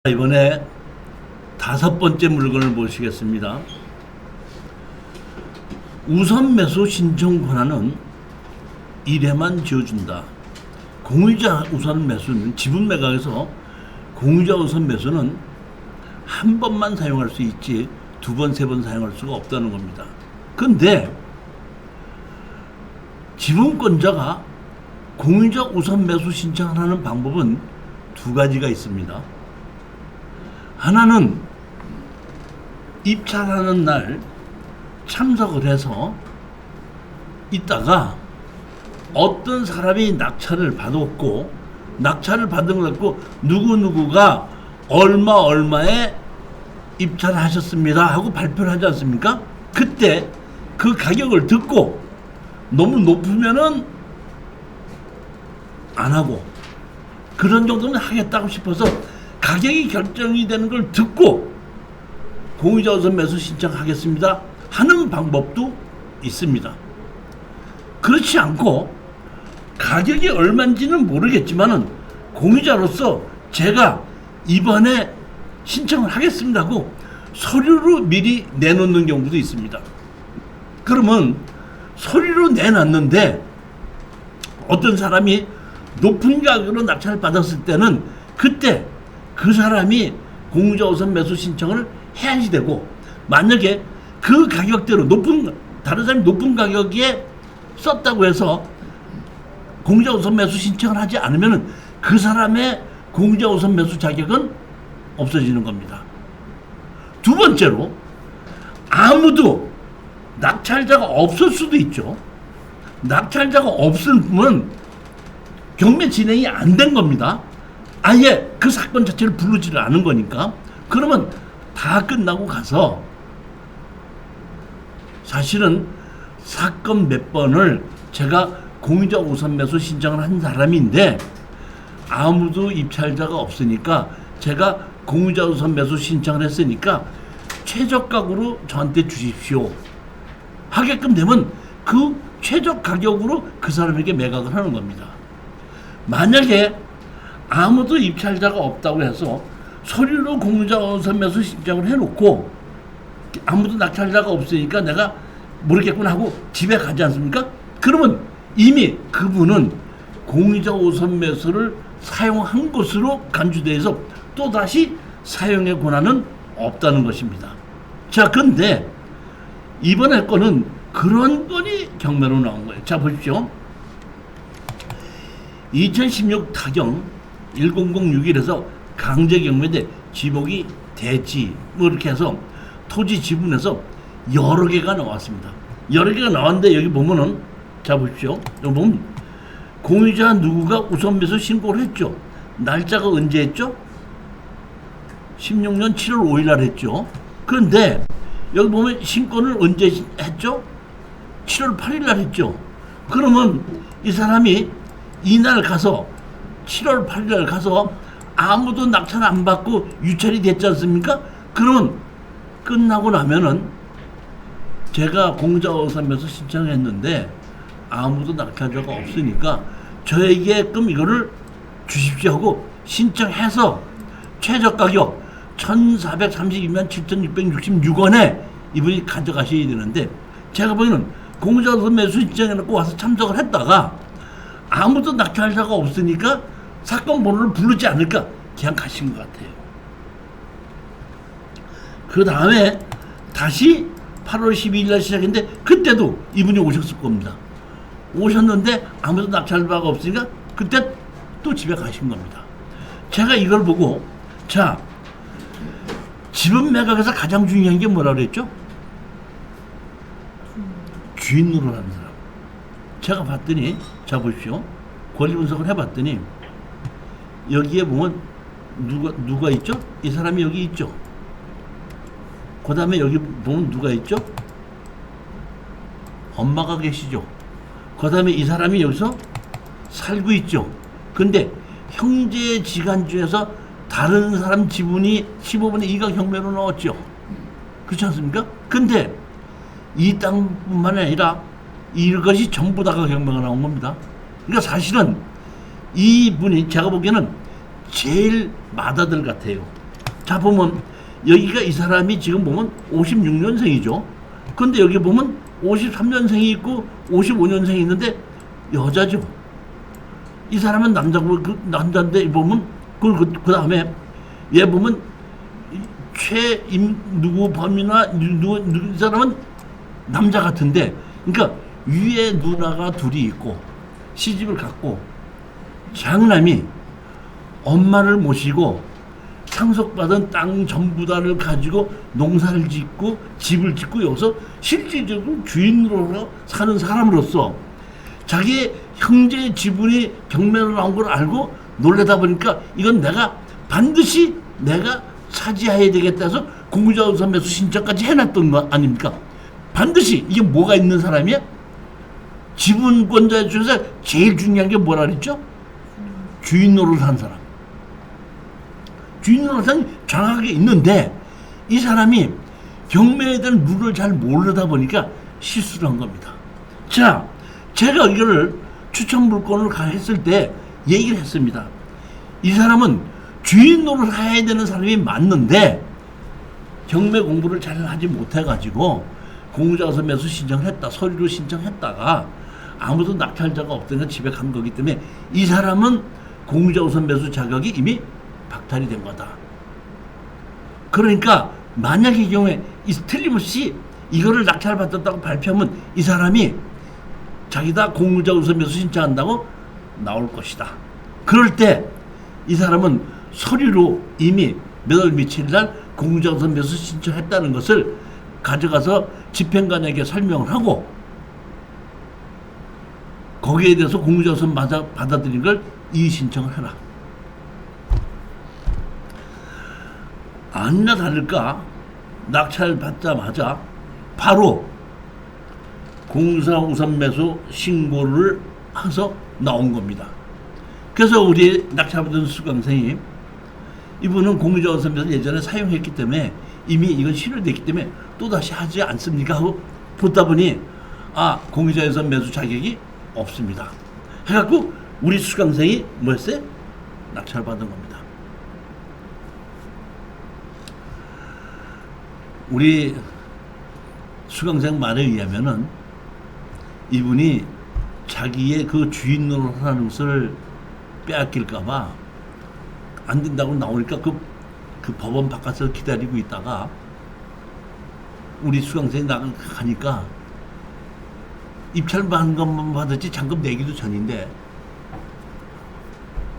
이번에 5번째 물건을 모시겠습니다. 우선 매수 신청 권한은 1회만 지어준다. 공유자 우선 매수는 지분 매각에서 공유자 우선 매수는 한 번만 사용할 수 있지 2번, 3번 사용할 수가 없다는 겁니다. 근데 지분권자가 공유자 우선 매수 신청을 하는 방법은 2가지가 있습니다. 하나는 입찰하는 날 참석을 해서 있다가 어떤 사람이 낙찰을 받았고 낙찰을 받은 걸 갖고 누구누구가 얼마에 입찰하셨습니다 하고 발표를 하지 않습니까? 그때 그 가격을 듣고 너무 높으면은 안 하고 그런 정도는 하겠다고 싶어서 가격이 결정이 되는 걸 듣고 공유자 우선 매수 신청하겠습니다 하는 방법도 있습니다. 그렇지 않고 가격이 얼마인지는 모르겠지만은 공유자로서 제가 이번에 신청을 하겠습니다 하고 서류로 미리 내놓는 경우도 있습니다. 그러면 서류로 내놨는데 어떤 사람이 높은 가격으로 낙찰을 받았을 때는 그때 그 사람이 공유자 우선 매수 신청을 해야지 되고, 만약에 그 가격대로 다른 사람이 높은 가격에 썼다고 해서 공유자 우선 매수 신청을 하지 않으면 그 사람의 공유자 우선 매수 자격은 없어지는 겁니다. 2번째로 아무도 낙찰자가 없을 수도 있죠. 낙찰자가 없으면 경매 진행이 안 된 겁니다. 아예 그 사건 자체를 부르지를 않은 거니까. 그러면 다 끝나고 가서 사실은 사건 몇 번을 제가 공유자 우선 매수 신청을 한 사람인데 아무도 입찰자가 없으니까 제가 공유자 우선 매수 신청을 했으니까 최저가격으로 저한테 주십시오 하게끔 되면 그 최저 가격으로 그 사람에게 매각을 하는 겁니다. 만약에 아무도 입찰자가 없다고 해서 서류로 공유자 우선 매수 신청을 해놓고 아무도 낙찰자가 없으니까 내가 모르겠구나 하고 집에 가지 않습니까? 그러면 이미 그분은 공유자 우선 매수를 사용한 것으로 간주돼서 또다시 사용의 권한은 없다는 것입니다. 자, 근데 이번에 거는 그런 건이 경매로 나온 거예요. 자, 보십시오. 2016 타경 1006일에서 강제경매대 지목이 대지 뭐 이렇게 해서 토지 지분에서 여러 개가 나왔습니다. 여러 개가 나왔는데 여기 보면은 자 보십시오. 여기 보면 공유자 누구가 우선 매수 신고를 했죠. 날짜가 언제 했죠? 16년 7월 5일 날 했죠. 그런데 여기 보면 신고를 언제 했죠? 7월 8일 날 했죠. 그러면 이 사람이 이날 가서 7월 8일 날 가서 아무도 낙찰 안 받고 유찰이 됐지 않습니까? 그러면 끝나고 나면은 제가 공유자 우선 매수 신청했는데 아무도 낙찰자가 없으니까 저에게끔 이거를 주십시오 하고 신청해서 최저 가격 1,432만 7,666원에 이분이 가져가셔야 되는데 제가 보기에는 공유자 우선 매수 신청해놓고 와서 참석을 했다가 아무도 낙찰자가 없으니까 사건 번호를 부르지 않을까 그냥 가신 것 같아요. 그 다음에 다시 8월 12일 날 시작했는데 그때도 이분이 오셨을 겁니다. 오셨는데 아무도 낙찰자가 없으니까 그때 또 집에 가신 겁니다. 제가 이걸 보고 자, 지분 매각에서 가장 중요한 게 뭐라 그랬죠? 주인 노릇하는 사람. 제가 봤더니 자 보십시오. 권리 분석을 해봤더니 여기에 보면 누가 있죠? 이 사람이 여기 있죠. 그 다음에 여기 보면 누가 있죠? 엄마가 계시죠. 그 다음에 이 사람이 여기서 살고 있죠. 근데 형제지간 중에서 다른 사람 지분이 15분의 2가 경매로 나왔죠. 그렇지 않습니까? 근데 이 땅뿐만 아니라 이것이 전부 다가 경매가 나온 겁니다. 그러니까 사실은 이분이 제가 보기에는 제일 맏아들 같아요. 자, 보면 여기가 이 사람이 지금 보면 56년생이죠. 근데 여기 보면 53년생이 있고 55년생이 있는데 여자죠. 이 사람은 남자고 남자인데 보면 그 다음에 얘 보면 최임 누구 범이나 누구 이 사람은 남자 같은데, 그러니까 위에 누나가 둘이 있고 시집을 갔고 장남이 엄마를 모시고 상속받은 땅 전부 다를 가지고 농사를 짓고 집을 짓고 여기서 실질적으로 주인으로 사는 사람으로서 자기의 형제의 지분이 경매로 나온 걸 알고 놀래다 보니까 이건 내가 반드시 내가 차지해야 되겠다 해서 공유자우선 매수 신청까지 해놨던 거 아닙니까? 반드시. 이게 뭐가 있는 사람이야? 지분권자 중에서 제일 중요한 게 뭐라 그랬죠? 주인 노릇을 한 사람. 주인 노릇은 정확하게 있는데 이 사람이 경매에 대한 룰을 잘 모르다 보니까 실수를 한 겁니다. 자, 제가 이거를 추천 물건을 했을 때 얘기를 했습니다. 이 사람은 주인 노릇을 해야 되는 사람이 맞는데 경매 공부를 잘 하지 못해가지고 공유자우선 매수 신청을 했다. 서류로 신청했다가 아무도 낙찰자가 없다니까 집에 간 거기 때문에 이 사람은 공유자우선 매수 자격이 이미 박탈이 된 거다. 그러니까 만약의 경우에 틀림없이 이거를 낙찰받았다고 발표하면 이 사람이 자기다 공유자우선 매수 신청한다고 나올 것이다. 그럴 때 이 사람은 서류로 이미 몇 월 며칠 날 공유자우선 매수 신청했다는 것을 가져가서 집행관에게 설명을 하고 거기에 대해서 공유자우선 받아들인 걸 이의 신청을 해라. 아니나 다를까 낙찰 받자마자 바로 공유자우선 매수 신고를 해서 나온 겁니다. 그래서 우리 낙찰받은 수강생이 이분은 공유자우선 매수 예전에 사용했기 때문에 이미 이건 실효됐기 때문에 또다시 하지 않습니까? 하고 보다 보니 공유자우선 매수 자격이 없습니다. 해갖고 우리 수강생이 뭐였어요? 낙찰받은 겁니다. 우리 수강생 말에 의하면은 이분이 자기의 그 주인 노릇하는 것을 빼앗길까봐 안 된다고 나오니까 그 법원 바깥에서 기다리고 있다가 우리 수강생이 나가니까 입찰 받은 것만 받았지 잔금 내기도 전인데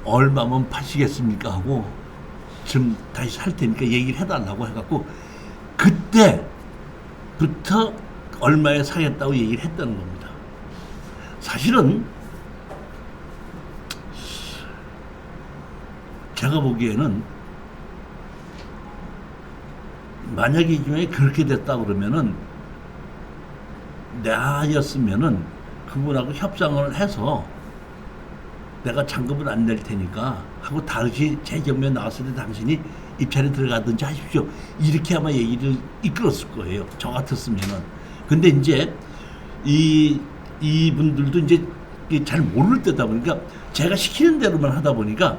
얼마면 파시겠습니까 하고 지금 다시 살 테니까 얘기를 해달라고 해갖고 그때부터 얼마에 사겠다고 얘기를 했다는 겁니다. 사실은 제가 보기에는 만약에 이 중에 그렇게 됐다 그러면은 나였으면은 그분하고 협상을 해서 내가 잔금을 안 낼 테니까 하고 다시 재경매 나왔을 때 당신이 입찰에 들어가든지 하십시오. 이렇게 아마 얘기를 이끌었을 거예요. 저 같았으면은. 근데 이제 이분들도 이제 잘 모를 때다 보니까 제가 시키는 대로만 하다 보니까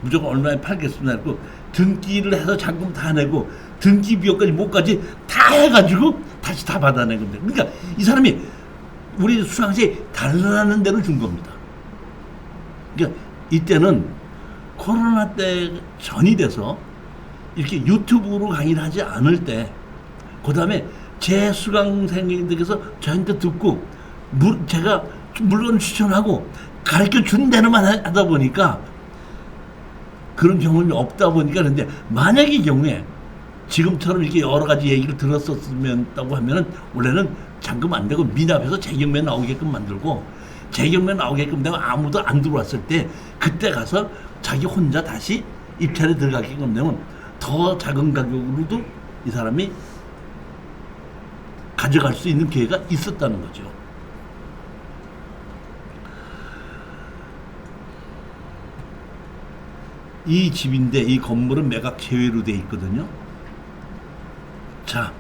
무조건 얼마에 팔겠습니다 했고 등기를 해서 잔금 다 내고 등기 비용까지 뭐까지 다 해가지고 다시 다 받아낸 겁니다. 그러니까 이 사람이 우리 수강생이 달라는 대로 준 겁니다. 그러니까 이때는 코로나 때 전이 돼서 이렇게 유튜브로 강의를 하지 않을 때, 그 다음에 제 수강생님들께서 저한테 듣고 제가 물건을 추천하고 가르쳐 준 대로만 하다 보니까 그런 경험이 없다 보니까. 그런데 만약의 경우에 지금처럼 이렇게 여러 가지 얘기를 들었었으면 하면은 원래는 잔금 안 되고 미납해서 재경매 나오게끔 만들고 재경매 나오게끔 되고 아무도 안 들어왔을 때 그때 가서 자기 혼자 다시 입찰에 들어가게끔 되면 더 작은 가격으로도 이 사람이 가져갈 수 있는 기회가 있었다는 거죠. 이 집인데 이 건물은 매각 제외로 되어 있거든요. 자,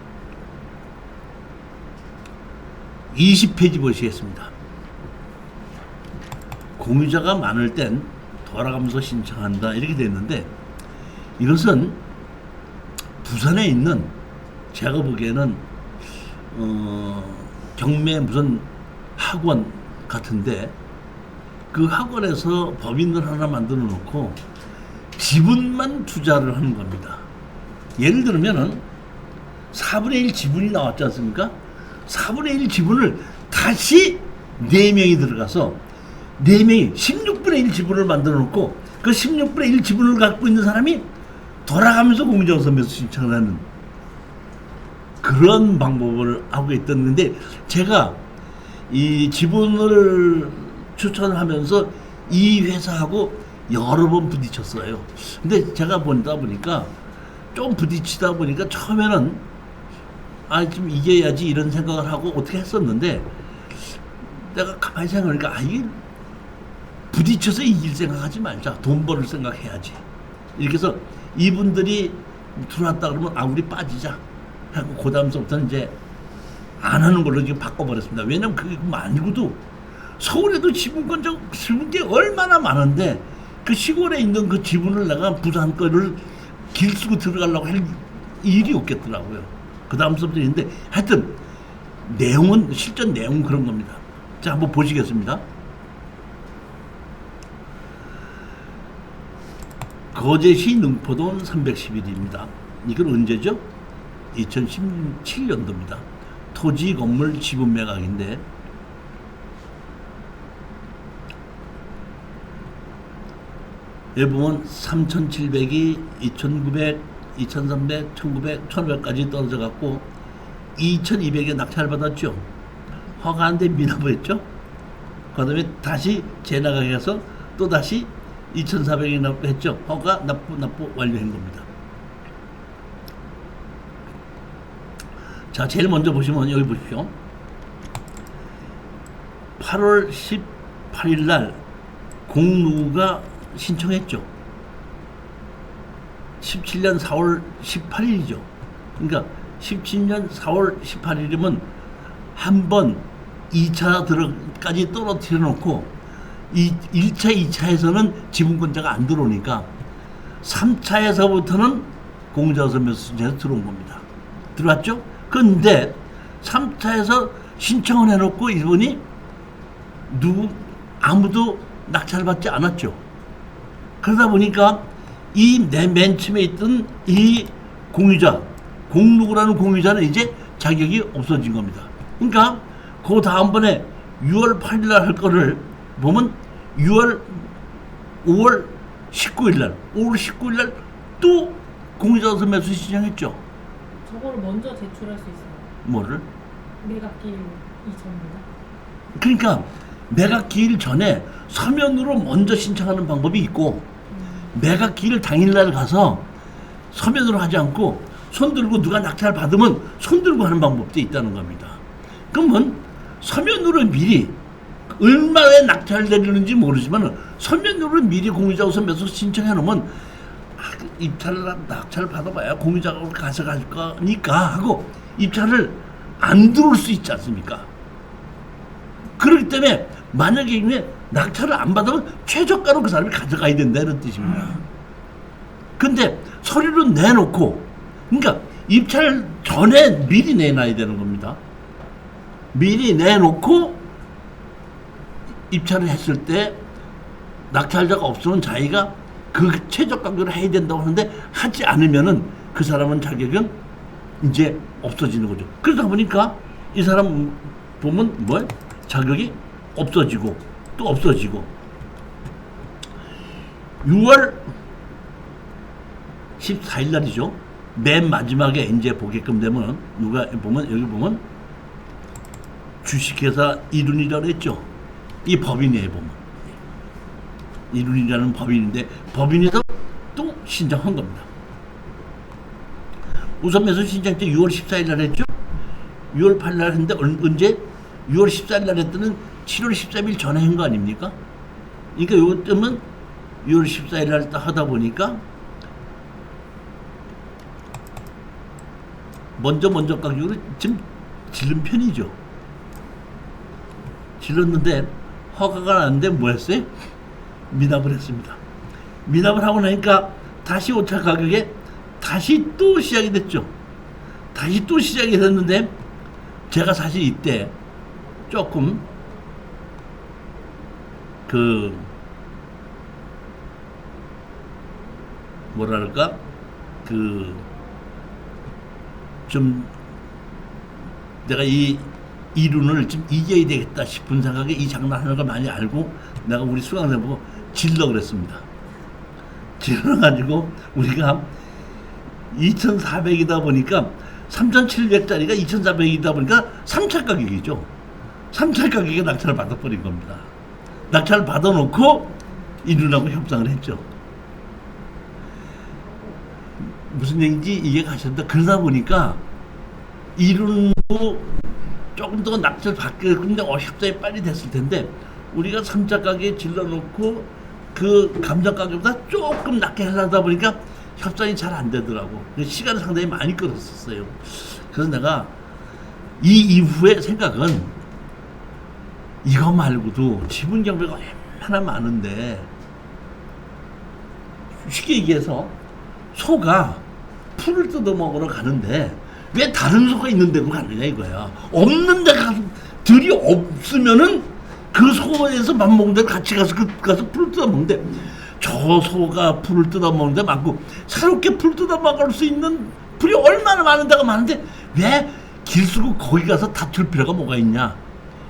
20페이지 보시겠습니다. 공유자가 많을 땐 돌아가면서 신청한다 이렇게 되어 있는데 이것은 부산에 있는 제가 보기에는 경매 무슨 학원 같은데 그 학원에서 법인을 하나 만들어 놓고 지분만 투자를 하는 겁니다. 예를 들면은 4분의 1 지분이 나왔지 않습니까? 4분의 1 지분을 다시 4명이 들어가서 4명이 16분의 1 지분을 만들어 놓고 그 16분의 1 지분을 갖고 있는 사람이 돌아가면서 공유자우선 매수 신청을 하는 그런 방법을 하고 있던 건데 제가 이 지분을 추천하면서 이 회사하고 여러 번 부딪혔어요. 근데 제가 보니까 좀 부딪히다 보니까 처음에는 좀 이겨야지 이런 생각을 하고 어떻게 했었는데 내가 가만히 생각하니까 이게 부딪혀서 이길 생각하지 말자. 돈 벌을 생각해야지. 이렇게 해서 이분들이 들어왔다 그러면 우리 빠지자 하고 그 다음부터는 이제 안 하는 걸로 지금 바꿔버렸습니다. 왜냐면 그게 말고도 서울에도 지분이 얼마나 많은데 그 시골에 있는 그 지분을 내가 부산 거를 길 쓰고 들어가려고 할 일이 없겠더라고요. 그 다음부터 있는데 하여튼 내용은 실전 내용은 그런 겁니다. 자, 한번 보시겠습니다. 거제시 능포동 311입니다. 이건 언제죠? 2017년도입니다. 토지 건물 지분 매각인데 여기 보면 3,700이 2,900, 2,300, 1,900, 1,500까지 떨어져 갖고 2,200에 낙찰 받았죠. 허가한데 미납했죠. 그 다음에 다시 재나가해서 또 다시 2,400에 납부했죠. 허가 납부 완료한 겁니다. 자, 제일 먼저 보시면 여기 보십시오. 8월 18일 날 공루가 신청했죠. 17년 4월 18일이죠. 그러니까 17년 4월 18일이면 한 번 2차 들어까지 떨어뜨려 놓고 1차, 2차에서는 지분권자가 안 들어오니까 3차에서부터는 공유자우선 매수 신청에서 들어온 겁니다. 들어왔죠? 근데 3차에서 신청을 해놓고 이분이 아무도 낙찰을 받지 않았죠. 그러다 보니까 이 맨 처음에 있던 이 공유자, 공루라는 공유자는 이제 자격이 없어진 겁니다. 그러니까 그 다음번에 6월 8일 날 할 거를 보면 5월 19일 날 또 공유자우선 매수 신청했죠. 저거를 먼저 제출할 수 있어요. 뭐를? 매각기일 이전입니다. 그러니까 매각기일 전에 서면으로 먼저 신청하는 방법이 있고 매각기일 당일날 가서 서면으로 하지 않고 손 들고 누가 낙찰 받으면 손 들고 하는 방법도 있다는 겁니다. 그러면 서면으로 미리 얼마에 낙찰 내리는지 모르지만 서면으로 미리 공유자우선 매수 신청해 놓으면 낙찰을 받아봐야 공유자가 가져갈 거니까 하고 입찰을 안 들어올 수 있지 않습니까? 그렇기 때문에 만약에 낙찰을 안 받으면 최저가로 그 사람이 가져가야 된다는 뜻입니다. 근데 서류를 내놓고 그러니까 입찰 전에 미리 내놔야 되는 겁니다. 미리 내놓고 입찰을 했을 때 낙찰자가 없으면 자기가 그 최저가격으로 해야 된다고 하는데 하지 않으면은 그 사람은 자격은 이제 없어지는 거죠. 그러다 보니까 이 사람 보면 자격이 없어지고 또 없어지고 6월 14일 날이죠. 맨 마지막에 이제 보게끔 되면 여기 보면 주식회사 이룬이라고 했죠. 이 법인이에요. 보면 이룬이라는 법인인데 법인에서 또 신청한 겁니다. 우선 매수 신청 때 6월 14일 날 했죠. 6월 8일 날 했는데 언제 6월 14일 날 했더니 7월 13일 전에 한 거 아닙니까? 그러니까 요것 때문에 6월 14일 날 하다 보니까 먼저 가격으로 지금 질른 편이죠. 질렀는데 허가가 났는데 뭐 했어요? 미납을 했습니다. 미납을 하고 나니까 다시 5차 가격에 다시 또 시작이 됐죠. 다시 또 시작이 됐는데 제가 사실 이때 조금 그 뭐랄까 그 좀 내가 이 이론을 좀 이겨야 되겠다 싶은 생각에 이 장난하는 걸 많이 알고 내가 우리 수강생 보고 질러 그랬습니다. 질러가지고 우리가 2,400이다 보니까 3,700짜리가 2,400이다 보니까 3차 가격이죠. 3차 가격에 낙찰을 받아버린 겁니다. 낙찰을 받아놓고 이룬하고 협상을 했죠. 무슨 얘기인지 이해가 가셨다. 그러다 보니까 이룬도 조금 더 낙찰 받겠는데 협상이 빨리 됐을 텐데 우리가 3차 가격에 질러놓고 그 감정 가격보다 조금 낮게 하려다 보니까 협상이 잘 안 되더라고. 시간을 상당히 많이 끌었었어요. 그래서 내가 이 이후의 생각은 이거 말고도 지분 경매가 얼마나 많은데 쉽게 얘기해서 소가 풀을 뜯어먹으러 가는데 왜 다른 소가 있는 데로 가느냐 이거야. 없는 데 가서 들이 없으면은 그 소에서 맘먹는 데 같이 가서 가서 풀을 뜯어먹는데 저 소가 풀을 뜯어먹는 데 많고 새롭게 풀 뜯어먹을 수 있는 풀이 얼마나 많은 데가 많은데 왜 길 쓰고 거기 가서 다툴 필요가 뭐가 있냐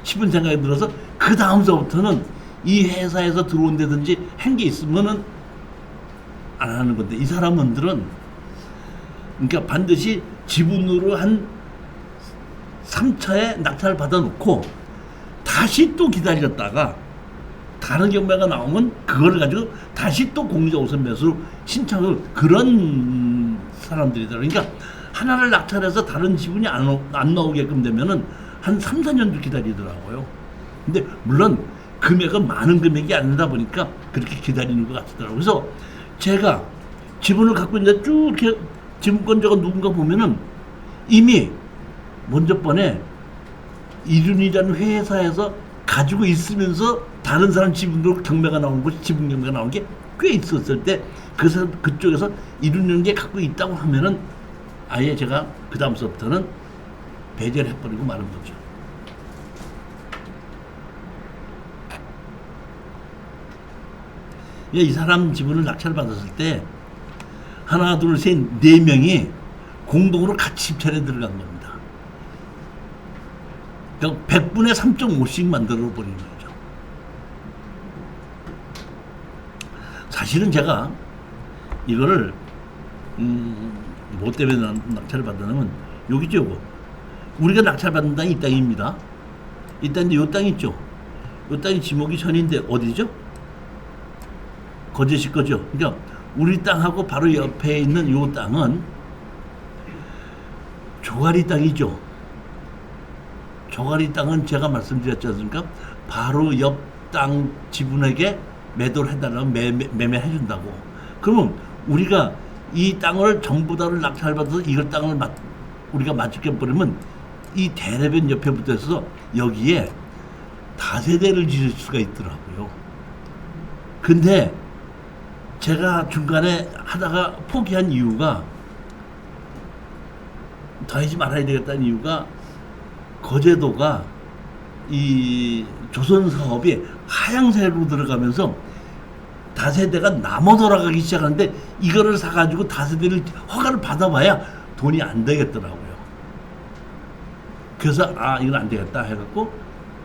싶은 생각이 들어서 그 다음서부터는 이 회사에서 들어온 데든지 한 게 있으면은 안 하는 건데 이 사람들은 그러니까 반드시 지분으로 한 3차에 낙찰을 받아놓고 다시 또 기다렸다가 다른 경매가 나오면 그거를 가지고 다시 또 공유자 우선 매수 신청을 그런 사람들이더라고요. 그러니까 하나를 낙찰해서 다른 지분이 안 나오게끔 되면은 한 3, 4년도 기다리더라고요. 근데 물론 금액은 많은 금액이 아니다 보니까 그렇게 기다리는 것 같더라고요. 그래서 제가 지분을 갖고 이제 쭉 이렇게 지분권자가 누군가 보면은 이미 먼저 번에 이륜이라는 회사에서 가지고 있으면서 다른 사람 지분으로 경매가 나오는 곳이 지분 경매가 나오는 게 꽤 있었을 때 그쪽에서 이륜이라는 게 갖고 있다고 하면은 아예 제가 그 다음서부터는 배제를 해버리고 마는 거죠. 이 사람 지분을 낙찰 받았을 때 하나 둘 셋 네 명이 공동으로 같이 입찰에 들어간 겁니다. 그러니까 100분의 3.5씩 만들어 버리는 거죠. 사실은 제가 이거를 뭐 때문에 낙찰을 받았냐면 여기죠. 요거. 우리가 낙찰 받는 땅이 이 땅입니다. 이 땅인데 요 땅 있죠. 요 땅이 지목이 전인데 어디죠? 거제시 거죠. 그러니까 우리 땅하고 바로 옆에 있는 요 땅은 조가리 땅이죠. 조가리 땅은 제가 말씀드렸지 않습니까? 바로 옆 땅 지분에게 매도를 해달라고 매매해 준다고. 그러면 우리가 이 땅을 전부 다를 낙찰받아서 이걸 땅을 우리가 맞추게 버리면 이 대내변 옆에 붙어서 여기에 다세대를 지을 수가 있더라고요. 근데 제가 중간에 하다가 포기한 이유가 더 하지 말아야 되겠다는 이유가 거제도가 이 조선 사업이 하향세로 들어가면서 다세대가 남아 돌아가기 시작하는데 이거를 사가지고 다세대를 허가를 받아봐야 돈이 안 되겠더라고요. 그래서 이건 안 되겠다 해갖고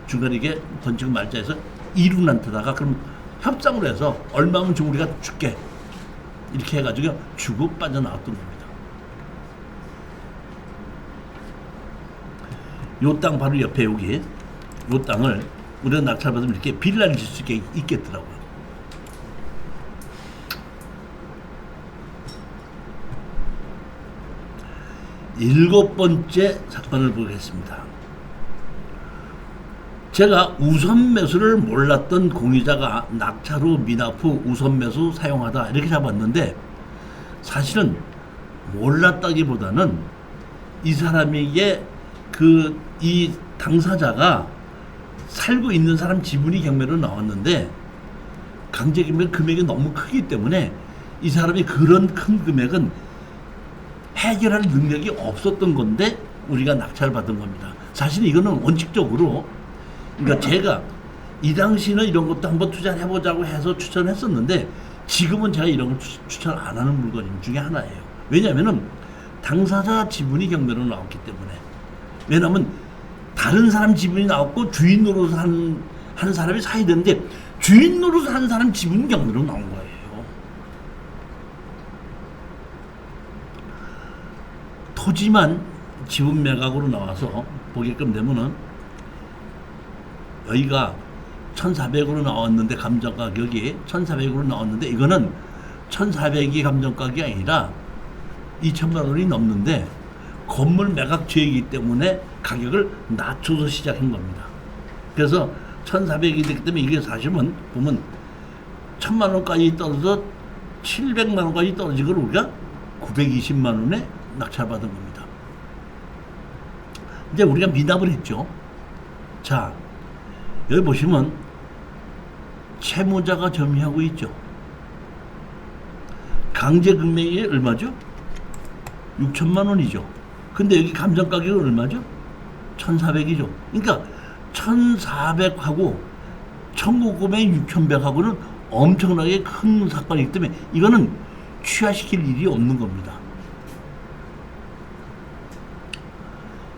중간에 이게 던지고 말자 해서 이룬한테다가 그럼 협상을 해서 얼마면 좀 우리가 줄게 이렇게 해가지고 주고 빠져나왔던 겁니다. 요 땅 바로 옆에 여기 요 땅을 우리가 낙찰받으면 이렇게 빌라를 질 수 있겠더라고요. 일곱 번째 사건을 보겠습니다. 제가 우선 매수를 몰랐던 공유자가 낙찰 후 미납 후 우선 매수 사용하다 이렇게 잡았는데 사실은 몰랐다기보다는 이 사람에게 이 당사자가 살고 있는 사람 지분이 경매로 나왔는데 강제 경매 금액이 너무 크기 때문에 이 사람이 그런 큰 금액은 해결할 능력이 없었던 건데 우리가 낙찰받은 겁니다. 사실 이거는 원칙적으로, 그러니까 제가 이 당시는 이런 것도 한번 투자를 해보자고 해서 추천했었는데 지금은 제가 이런 걸 추천 안 하는 물건 중에 하나예요. 왜냐하면은 당사자 지분이 경매로 나왔기 때문에. 왜냐하면 다른 사람 지분이 나왔고 주인 노릇을 한 사람이 사야 되는데 주인 노릇을 한 사람 지분이 경매로 나온 거예요. 토지만 지분 매각으로 나와서 보게끔 되면은 여기가 1,400으로 나왔는데 감정 가격이 1,400으로 나왔는데 이거는 1,400이 감정 가격이 아니라 2천만 원이 넘는데 건물 매각 주액이기 때문에 가격을 낮춰서 시작한 겁니다. 그래서 1,400이 되기 때문에 이게 사실은 보면 1,000만 원까지 떨어져 700만 원까지 떨어진 걸 우리가 920만 원에 낙찰받은 겁니다. 이제 우리가 미납을 했죠. 자, 여기 보시면 채무자가 점유하고 있죠. 강제 금액이 얼마죠? 6천만 원이죠. 근데 여기 감정 가격은 얼마죠? 1,400이죠. 그러니까 1,400하고 청구 금액 6,100하고는 엄청나게 큰 사건이기 때문에 이거는 취하시킬 일이 없는 겁니다.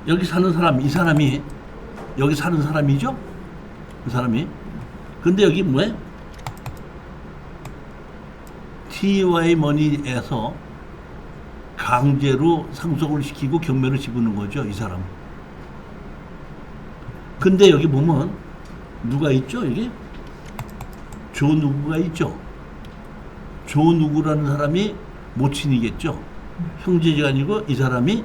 여기 사는 사람, 이 사람이 여기 사는 사람이죠? 그 사람이. 근데 여기 뭐예요? TY 머니에서 강제로 상속을 시키고 경매를 집어넣은 거죠, 이 사람. 근데 여기 보면 누가 있죠, 여기? 조 누구가 있죠? 조 누구라는 사람이 모친이겠죠. 형제지간이고 이 사람이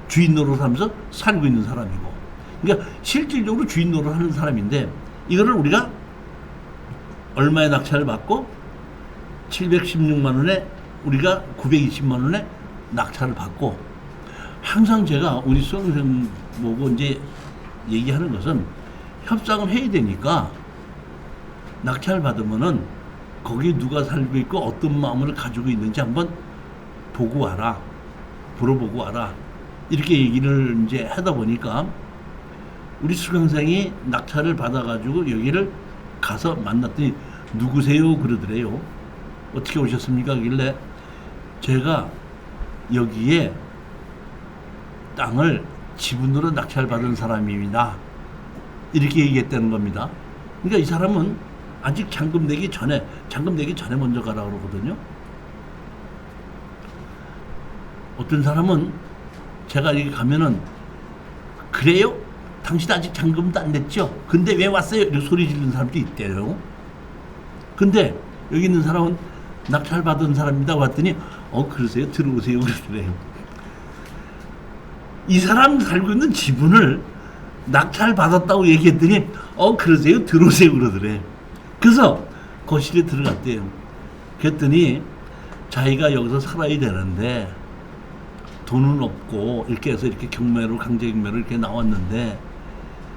주인 노릇하면서 살고 있는 사람이고. 그러니까 실질적으로 주인 노릇하는 사람인데 이거를 우리가 얼마에 낙찰을 받고 716만 원에 우리가 920만 원에 낙찰을 받고. 항상 제가 우리 수강생 보고 이제 얘기하는 것은 협상을 해야 되니까 낙찰 받으면은 거기 누가 살고 있고 어떤 마음을 가지고 있는지 한번 보고 와라, 물어보고 와라, 이렇게 얘기를 이제 하다 보니까 우리 수강생이 낙찰을 받아가지고 여기를 가서 만났더니 누구세요? 그러더래요. 어떻게 오셨습니까? 그길래 제가 여기에 땅을 지분으로 낙찰받은 사람입니다. 이렇게 얘기했다는 겁니다. 그러니까 이 사람은 아직 잔금 내기 전에 먼저 가라 그러거든요. 어떤 사람은 제가 여기 가면은 그래요? 당신 아직 잔금도 안 냈죠? 근데 왜 왔어요? 이렇게 소리 지르는 사람도 있대요. 근데 여기 있는 사람은 낙찰 받은 사람입니다. 왔더니 그러세요? 들어오세요. 그러더래요. 이 사람 살고 있는 지분을 낙찰 받았다고 얘기했더니 그러세요? 들어오세요. 그러더래. 그래서 거실에 들어갔대요. 그랬더니 자기가 여기서 살아야 되는데 돈은 없고 이렇게 해서 이렇게 경매로 강제 경매로 이렇게 나왔는데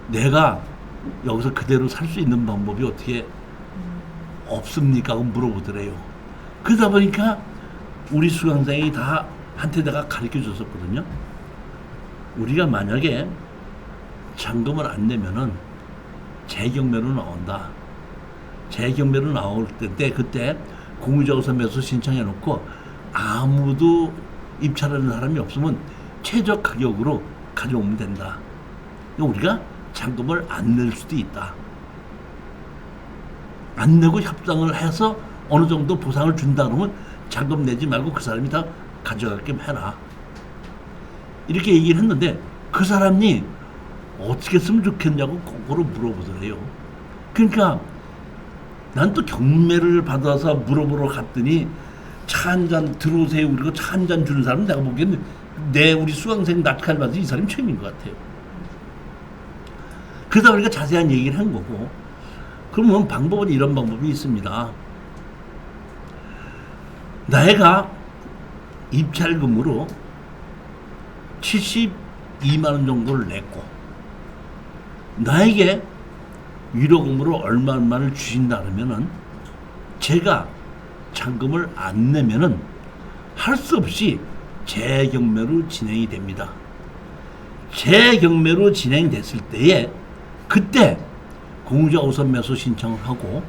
내가 여기서 그대로 살 수 있는 방법이 어떻게 없습니까? 하고 물어보더래요. 그러다 보니까 우리 수강생이 다 한테 내가 가르쳐 줬었거든요. 우리가 만약에 잔금을 안 내면은 재경매로 나온다. 재경매로 나올 때 그때 공유자우선 매수 신청해 놓고 아무도 입찰하는 사람이 없으면 최저 가격으로 가져오면 된다. 우리가 잔금을 안 낼 수도 있다. 안 내고 협상을 해서 어느 정도 보상을 준다 그러면 잔금 내지 말고 그 사람이 다 가져가게끔 해라. 이렇게 얘기를 했는데 그 사람이 어떻게 했으면 좋겠냐고 거꾸로 물어보더래요. 그러니까 난 또 경매를 받아서 물어보러 갔더니 차 한 잔 들어오세요 그리고 차 한 잔 주는 사람은 내가 보기에는 우리 수강생 낙찰 받은 이 사람이 처음인 것 같아요. 그러다 보니까 자세한 얘기를 한 거고. 그러면 방법은 이런 방법이 있습니다. 내가 입찰금으로 72만 원 정도를 냈고 나에게 위로금으로 얼마를 주신다 그러면은 제가 잔금을 안 내면은 할 수 없이 재경매로 진행이 됩니다. 재경매로 진행됐을 때에 그때 공유자 우선 매수 신청을 하고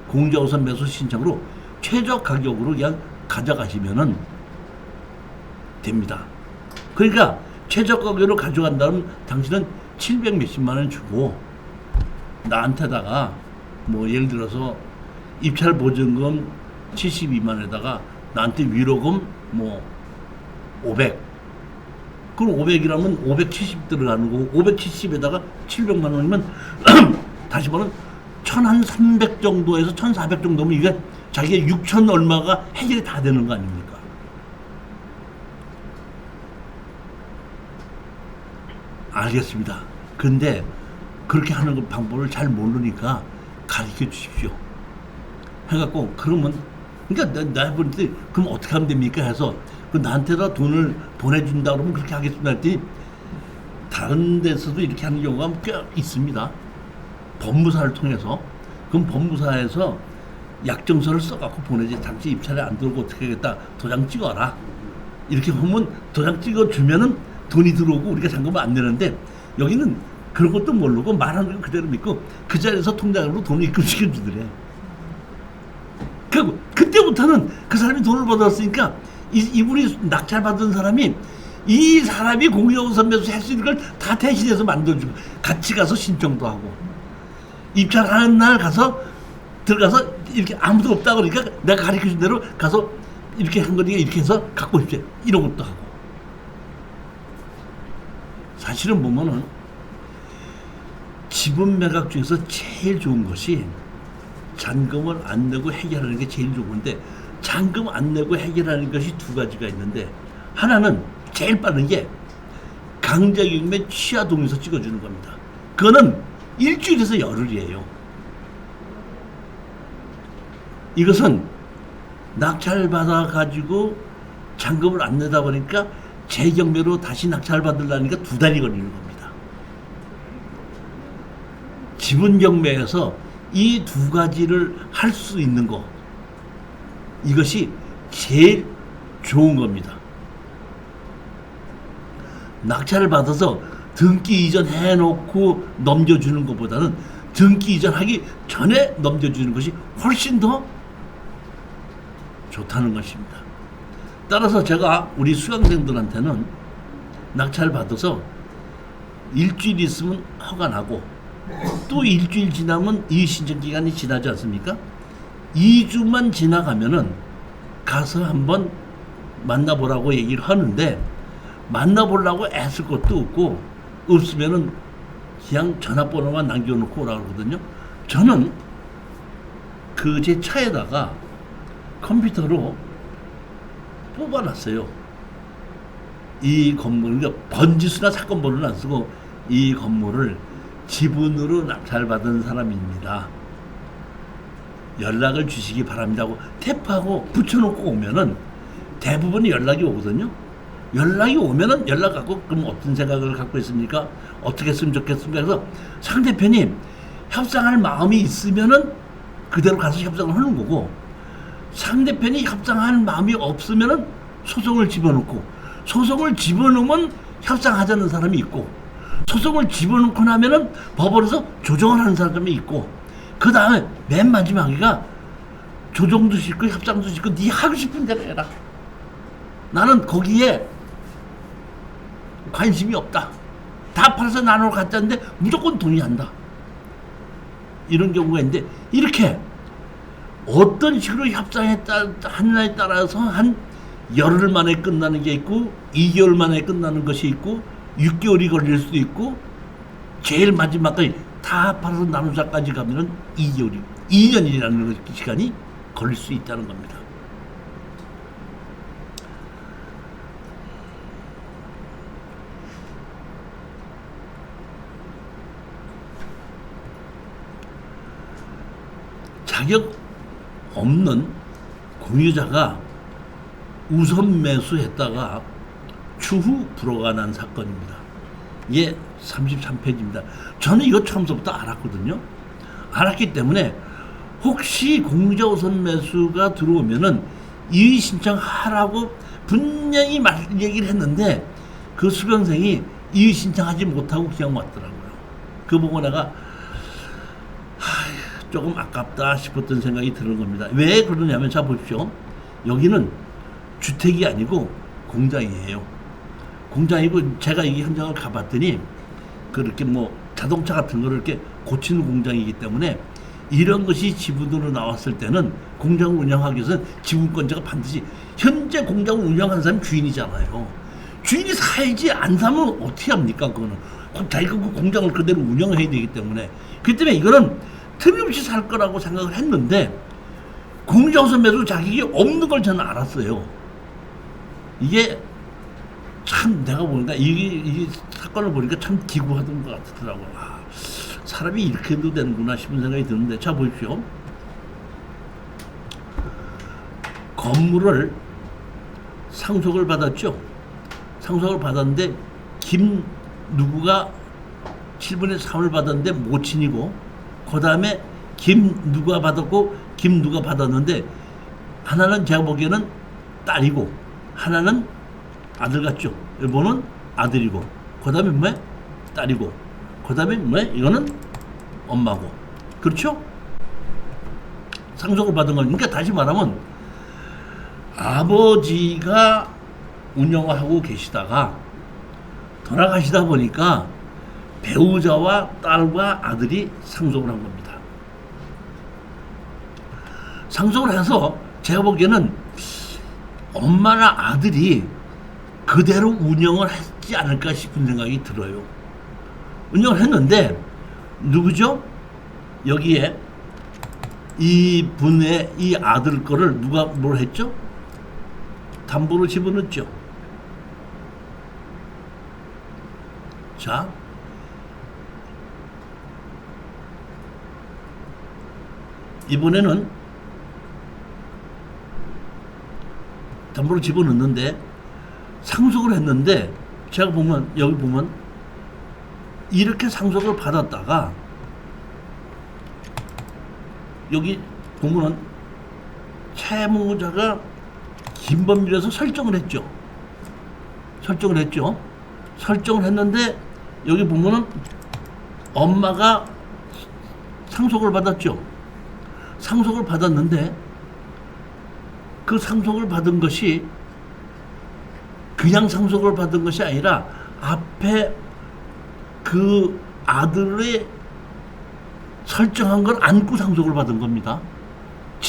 공유자 우선 매수 신청으로 최저 가격으로 그냥 가져가시면은 됩니다. 그러니까 최저 가격으로 가져간다면 당신은 700 몇십만 원 주고 나한테다가 뭐 예를 들어서 입찰 보증금 72만 원에다가 나한테 위로금 뭐 500. 그럼 500이라면 570 들어가는 거고 570에다가 700만 원이면 다시 말하면 1,300 정도에서 1,400 정도면 이게 자기의 6천 얼마가 해결이 다 되는 거 아닙니까? 알겠습니다. 근데 그렇게 하는 방법을 잘 모르니까 가르쳐 주십시오. 해갖고 그러면 그러니까 나 볼 때 그럼 어떻게 하면 됩니까? 해서 그 나한테다 돈을 보내준다 그러면 그렇게 하겠습니다 했더니 다른 데서도 이렇게 하는 경우가 꽤 있습니다. 법무사를 통해서 그럼 법무사에서 약정서를 써갖고 보내지. 당신 입찰에 안 들어오고 어떻게 하겠다. 도장 찍어라. 이렇게 하면 도장 찍어주면은 돈이 들어오고 우리가 잔금을 안 내는데 여기는 그런 것도 모르고 말하는 거 그대로 믿고 그 자리에서 통장으로 돈을 입금시켜주더래. 그때부터는 그 사람이 돈을 받았으니까 이분이 낙찰받은 사람이 이 사람이 공유우선 매수 할 수 있는 걸 다 대신해서 만들어주고 같이 가서 신청도 하고 입찰하는 날 가서 들어가서 이렇게 아무도 없다 그러니까 내가 가르쳐준 대로 가서 이렇게 한 거니까 이렇게 해서 갖고 오십시오. 이런 것도 하고. 사실은 보면은 지분 매각 중에서 제일 좋은 것이 잔금을 안 내고 해결하는 게 제일 좋은 건데 잔금 안 내고 해결하는 것이 두 가지가 있는데 하나는 제일 빠른 게 강제경매 취하 동의서 찍어주는 겁니다. 그거는 일주일에서 열흘이에요. 이것은 낙찰 받아가지고 잔금을 안 내다 보니까 재경매로 다시 낙찰 받으려니까 2달이 걸리는 겁니다. 지분 경매에서 이 두 가지를 할 수 있는 거 이것이 제일 좋은 겁니다. 낙찰을 받아서 등기 이전 해놓고 넘겨주는 것보다는 등기 이전하기 전에 넘겨주는 것이 훨씬 더 좋다는 것입니다. 따라서 제가 우리 수강생들한테는 낙찰 받아서 일주일 있으면 허가나고 또 일주일 지나면 이 신청 기간이 지나지 않습니까? 2주만 지나가면은 가서 한번 만나보라고 얘기를 하는데 만나보려고 애쓸 것도 없고 없으면은 그냥 전화번호만 남겨놓고 오라고 그러거든요. 저는 그 제 차에다가 컴퓨터로 뽑아놨어요. 이 건물, 그러니까 번지수나 사건 번호는 안 쓰고 이 건물을 지분으로 낙찰받은 사람입니다. 연락을 주시기 바랍니다 하고 탭하고 붙여놓고 오면은 대부분이 연락이 오거든요. 연락이 오면은 연락 갖고 그럼 어떤 생각을 갖고 있습니까? 어떻게 했으면 좋겠습니까? 그래서 상대편이 협상할 마음이 있으면은 그대로 가서 협상을 하는 거고 상대편이 협상할 마음이 없으면은 소송을 집어넣고 소송을 집어넣으면 협상하자는 사람이 있고 소송을 집어넣고 나면은 법원에서 조정을 하는 사람이 있고 그 다음에 맨 마지막이가 조정도 싫고 협상도 싫고 네 하고 싶은 대로 해라. 나는 거기에 관심이 없다. 다 팔아서 나눠 갔다는데 무조건 동의한다. 이런 경우가 있는데 이렇게 어떤 식으로 협상했느냐에 따라서 한 열흘 만에 끝나는 게 있고 2개월 만에 끝나는 것이 있고 6개월이 걸릴 수도 있고 제일 마지막까지 다 팔아서 나누자까지 가면은 2년이라는 시간이 걸릴 수 있다는 겁니다. 자격 없는 공유자가 우선 매수했다가 추후 불허가 난 사건입니다. 이게 33페이지입니다. 저는 이거 처음부터 알았거든요. 알았기 때문에 혹시 공유자 우선 매수가 들어오면은 이의 신청하라고 분명히 얘기를 했는데 그 수강생이 이의 신청하지 못하고 그냥 왔더라고요. 그거 보고 내가 조금 아깝다 싶었던 생각이 드는 겁니다. 왜 그러냐면 자 보십시오. 여기는 주택이 아니고 공장이에요. 공장이고 제가 이 현장을 가봤더니 그렇게 뭐 자동차 같은 거를 이렇게 고치는 공장이기 때문에 이런 것이 지분으로 나왔을 때는 공장을 운영하기 위해서는 지분권자가 반드시 현재 공장을 운영하는 사람이 주인이잖아요. 주인이 살지 안 사면 어떻게 합니까? 그거는 자기가 그 공장을 그대로 운영해야 되기 때문에 그렇기 때문에 이거는 틀림없이 살 거라고 생각을 했는데 공정선 매수 자격이 없는 걸 저는 알았어요. 이게 참 내가 보니까 이게 사건을 보니까 참 기구하던 것 같더라고요. 아, 사람이 이렇게 해도 되는구나 싶은 생각이 드는데 자 보십시오. 건물을 상속을 받았죠. 상속을 받았는데 김 누구가 7분의 3을 받았는데 모친이고 그 다음에 김 누가 받았고 김 누가 받았는데 하나는 제가 보기에는 딸이고 하나는 아들 같죠. 일본은 아들이고 그 다음에 뭐 딸이고 그 다음에 뭐 이거는 엄마고 그렇죠? 상속을 받은 거니까 다시 말하면 아버지가 운영을 하고 계시다가 돌아가시다 보니까 배우자와 딸과 아들이 상속을 한 겁니다. 상속을 해서 제가 보기에는 엄마나 아들이 그대로 운영을 했지 않을까 싶은 생각이 들어요. 운영을 했는데 누구죠? 여기에 이 분의 이 아들 거를 누가 뭘 했죠? 담보로 집어넣었죠. 자, 이번에는 담보로 집어넣는데 상속을 했는데 제가 보면 여기 보면 이렇게 상속을 받았다가 여기 보면은 채무자가 김범일에서 설정을 했죠. 설정을 했죠. 설정을 했는데 여기 보면은 엄마가 상속을 받았죠. 상속을 받았는데 그 상속을 받은 것이 그냥 상속을 받은 것이 아니라 앞에 그 아들의 설정한 걸 안고 상속을 받은 겁니다.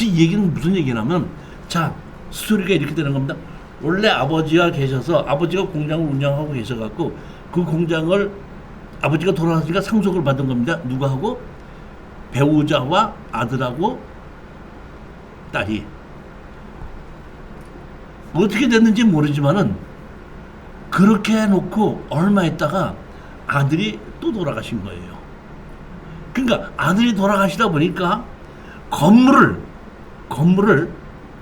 이 얘기는 무슨 얘기냐면 자 스토리가 이렇게 되는 겁니다. 원래 아버지가 계셔서 아버지가 공장을 운영하고 계셔갖고 그 공장을 아버지가 돌아가시니까 상속을 받은 겁니다. 누가 하고? 배우자와 아들하고 딸이. 어떻게 됐는지 모르지만은 그렇게 해놓고 얼마 있다가 아들이 또 돌아가신 거예요. 그러니까 아들이 돌아가시다 보니까 건물을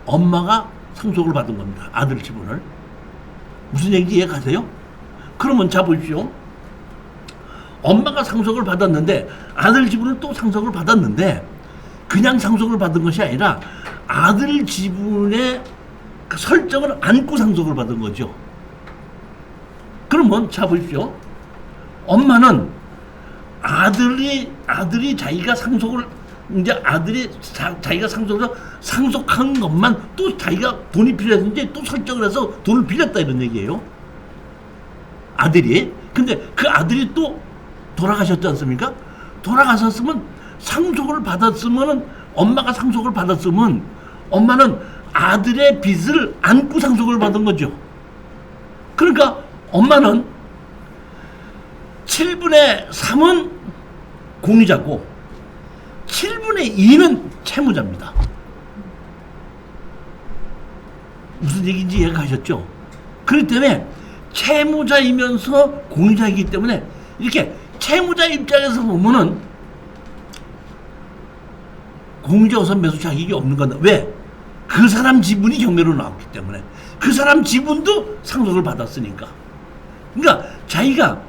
엄마가 상속을 받은 겁니다. 아들 지분을. 무슨 얘기인지 이해가세요? 그러면 자 보십시오. 엄마가 상속을 받았는데 아들 지분을 또 상속을 받았는데 그냥 상속을 받은 것이 아니라 아들 지분의 그 설정을 안고 상속을 받은 거죠. 그러면 자 보십시오. 엄마는 아들이 자기가 상속을 이제 아들이 자기가 상속해서 상속한 것만 또 자기가 돈이 필요했는지 또 설정을 해서 돈을 빌렸다 이런 얘기예요. 아들이. 근데 그 아들이 또 돌아가셨지 않습니까? 돌아가셨으면 상속을 받았으면 엄마가 상속을 받았으면 엄마는 아들의 빚을 안고 상속을 받은 거죠. 그러니까 엄마는 7분의 3은 공유자고 7분의 2는 채무자입니다. 무슨 얘기인지 이해가 가셨죠? 그렇기 때문에 채무자이면서 공유자이기 때문에 이렇게 채무자 입장에서 보면은 공유자 우선 매수 자격이 없는 건데 왜? 그 사람 지분이 경매로 나왔기 때문에 그 사람 지분도 상속을 받았으니까. 그러니까 자기가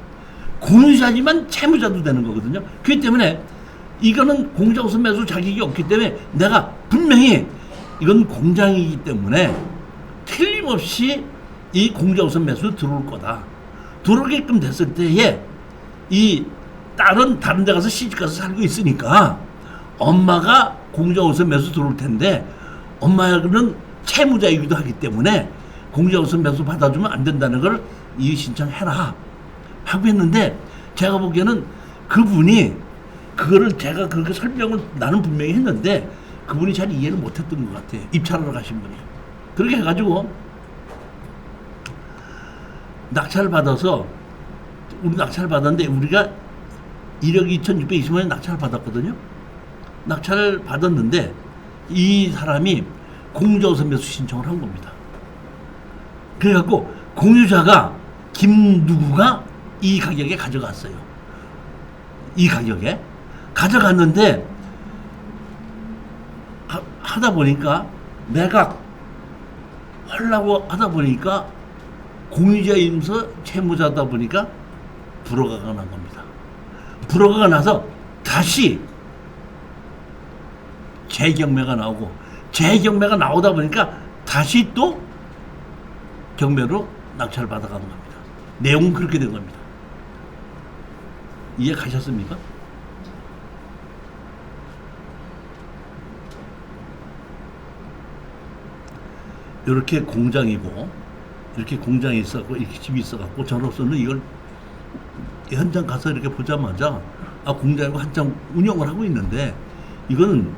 공유자지만 채무자도 되는 거거든요. 그렇기 때문에 이거는 공유자 우선 매수 자격이 없기 때문에 내가 분명히 이건 공장이기 때문에 틀림없이 이 공유자 우선 매수 들어올 거다. 들어오게끔 됐을 때에 이 딸은 다른 데 가서 시집가서 살고 있으니까 엄마가 공유자 우선 매수 들어올 텐데 엄마는 채무자이기도 하기 때문에 공유자 우선 매수 받아주면 안 된다는 걸 이의 신청해라 하고 했는데, 제가 보기에는 그분이 그거를 제가 그렇게 설명을 나는 분명히 했는데 그분이 잘 이해를 못했던 것 같아요. 입찰하러 가신 분이. 그렇게 해가지고 낙찰을 받아서 우리 낙찰을 받았는데 우리가 1억 2,620만 원 낙찰을 받았거든요. 낙찰을 받았는데 이 사람이 공유자 우선 매수 신청을 한 겁니다. 그래갖고 공유자가 김누구가 이 가격에 가져갔어요. 이 가격에 가져갔는데 하다 보니까 매각 하려고 하다 보니까 공유자이면서 채무자다 보니까 불허가가 난 겁니다. 불허가가 나서 다시 재경매가 나오고, 재경매가 나오다 보니까 다시 또 경매로 낙찰을 받아가는 겁니다. 내용은 그렇게 된 겁니다. 이해 가셨습니까? 이렇게 공장이고, 이렇게 공장이 있었고, 이렇게 집이 있어갖고, 저로서는 이걸 현장 가서 이렇게 보자마자, 아, 공장이고 한참 운영을 하고 있는데, 이거는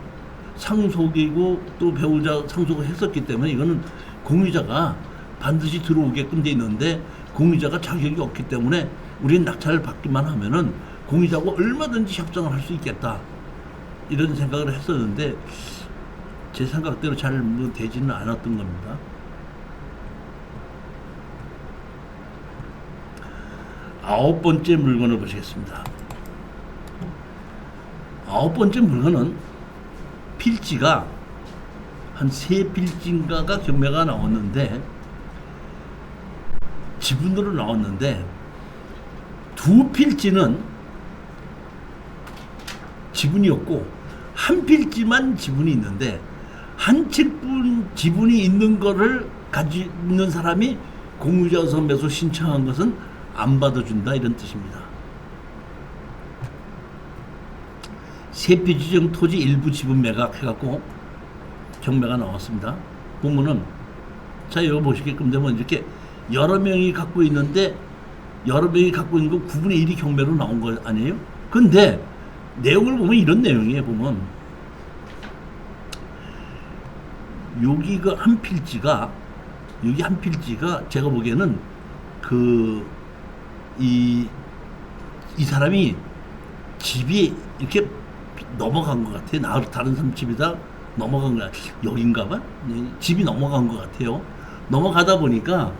상속이고 또 배우자 상속을 했었기 때문에 이거는 공유자가 반드시 들어오게끔 돼 있는데, 공유자가 자격이 없기 때문에 우리는 낙찰을 받기만 하면은 공유자하고 얼마든지 협상을 할 수 있겠다. 이런 생각을 했었는데, 제 생각대로 잘 되지는 않았던 겁니다. 아홉 번째 물건을 보시겠습니다. 아홉 번째 물건은 필지가 한 3필지인가가 경매가 나왔는데, 지분으로 나왔는데 2필지는 지분이 없고 한 필지만 지분이 있는데, 한 채분 지분이 있는 거를 가지고 있는 사람이 공유자 우선 매수 신청한 것은 안 받아준다, 이런 뜻입니다. 3필지정 토지 일부 지분 매각 해갖고 경매가 나왔습니다. 보면은, 자, 이거 보시게끔 되면 이렇게 여러 명이 갖고 있는데, 여러 명이 갖고 있는 거 9분의 1이 경매로 나온 거 아니에요? 근데 내용을 보면 이런 내용이에요. 보면 여기 그 한 필지가, 여기 한 필지가 제가 보기에는 이 사람이 집이 이렇게 넘어간 것 같아요. 다른 사람 집이다 넘어간 거, 여긴가 봐? 집이 넘어간 것 같아요. 넘어가다 보니까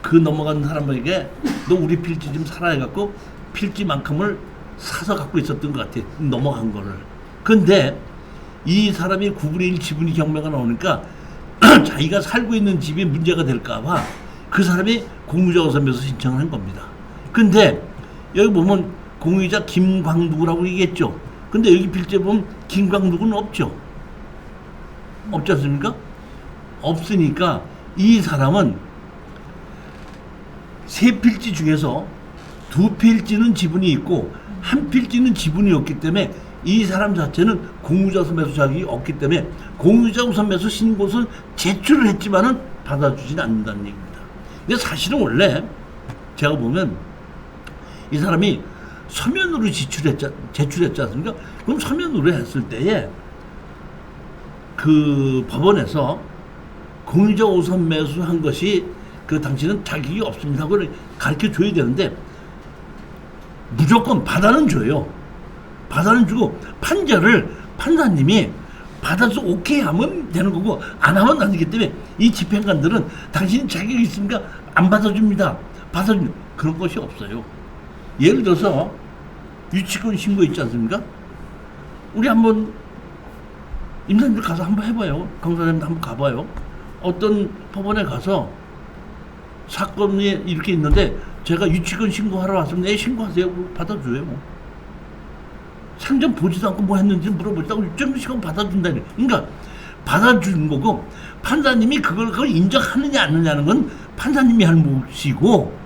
그 넘어간 사람에게 너 우리 필지 좀 사라 해갖고 필지만큼을 사서 갖고 있었던 것 같아. 넘어간 거를. 근데 이 사람이 9분의 1 지분이 경매가 나오니까 자기가 살고 있는 집이 문제가 될까봐 그 사람이 공유자 우선 매수 신청을 한 겁니다. 근데 여기 보면 공유자 김광누구라고 얘기했죠. 근데 여기 필지에 보면 김광누구는 없죠. 없지 않습니까? 없으니까 이 사람은 3필지 중에서 2필지는 지분이 있고 한 필지는 지분이 없기 때문에 이 사람 자체는 공유자 우선 매수 자격이 없기 때문에 공유자 우선 매수 신고서는 제출을 했지만은 받아주지는 않는다는 얘기입니다. 근데 사실은 원래 제가 보면 이 사람이 서면으로 제출했지 않습니까? 그럼 서면으로 했을 때에 그 법원에서 공유자 우선 매수한 것이 그 당신은 자격이 없습니다. 그걸 가르쳐 줘야 되는데 무조건 받아는 줘요. 받아는 주고 판사님이 받아서 오케이 하면 되는 거고 안 하면 안 되기 때문에 이 집행관들은 당신이 자격이 있습니까? 안 받아줍니다. 받아줍니다. 그런 것이 없어요. 예를 들어서 유치권 신고 있지 않습니까? 우리 한번 임사님들 가서 한번 해봐요. 강사님들 한번 가봐요. 어떤 법원에 가서 사건이 이렇게 있는데 제가 유치권 신고하러 왔으면 네, 신고하세요. 받아줘요. 상점 보지도 않고 뭐 했는지 물어보지도 않고 유치권 신고 받아준다니. 그러니까 받아주는 거고 판사님이 그걸 인정하느냐 안 하느냐는 건 판사님이 할 몫이고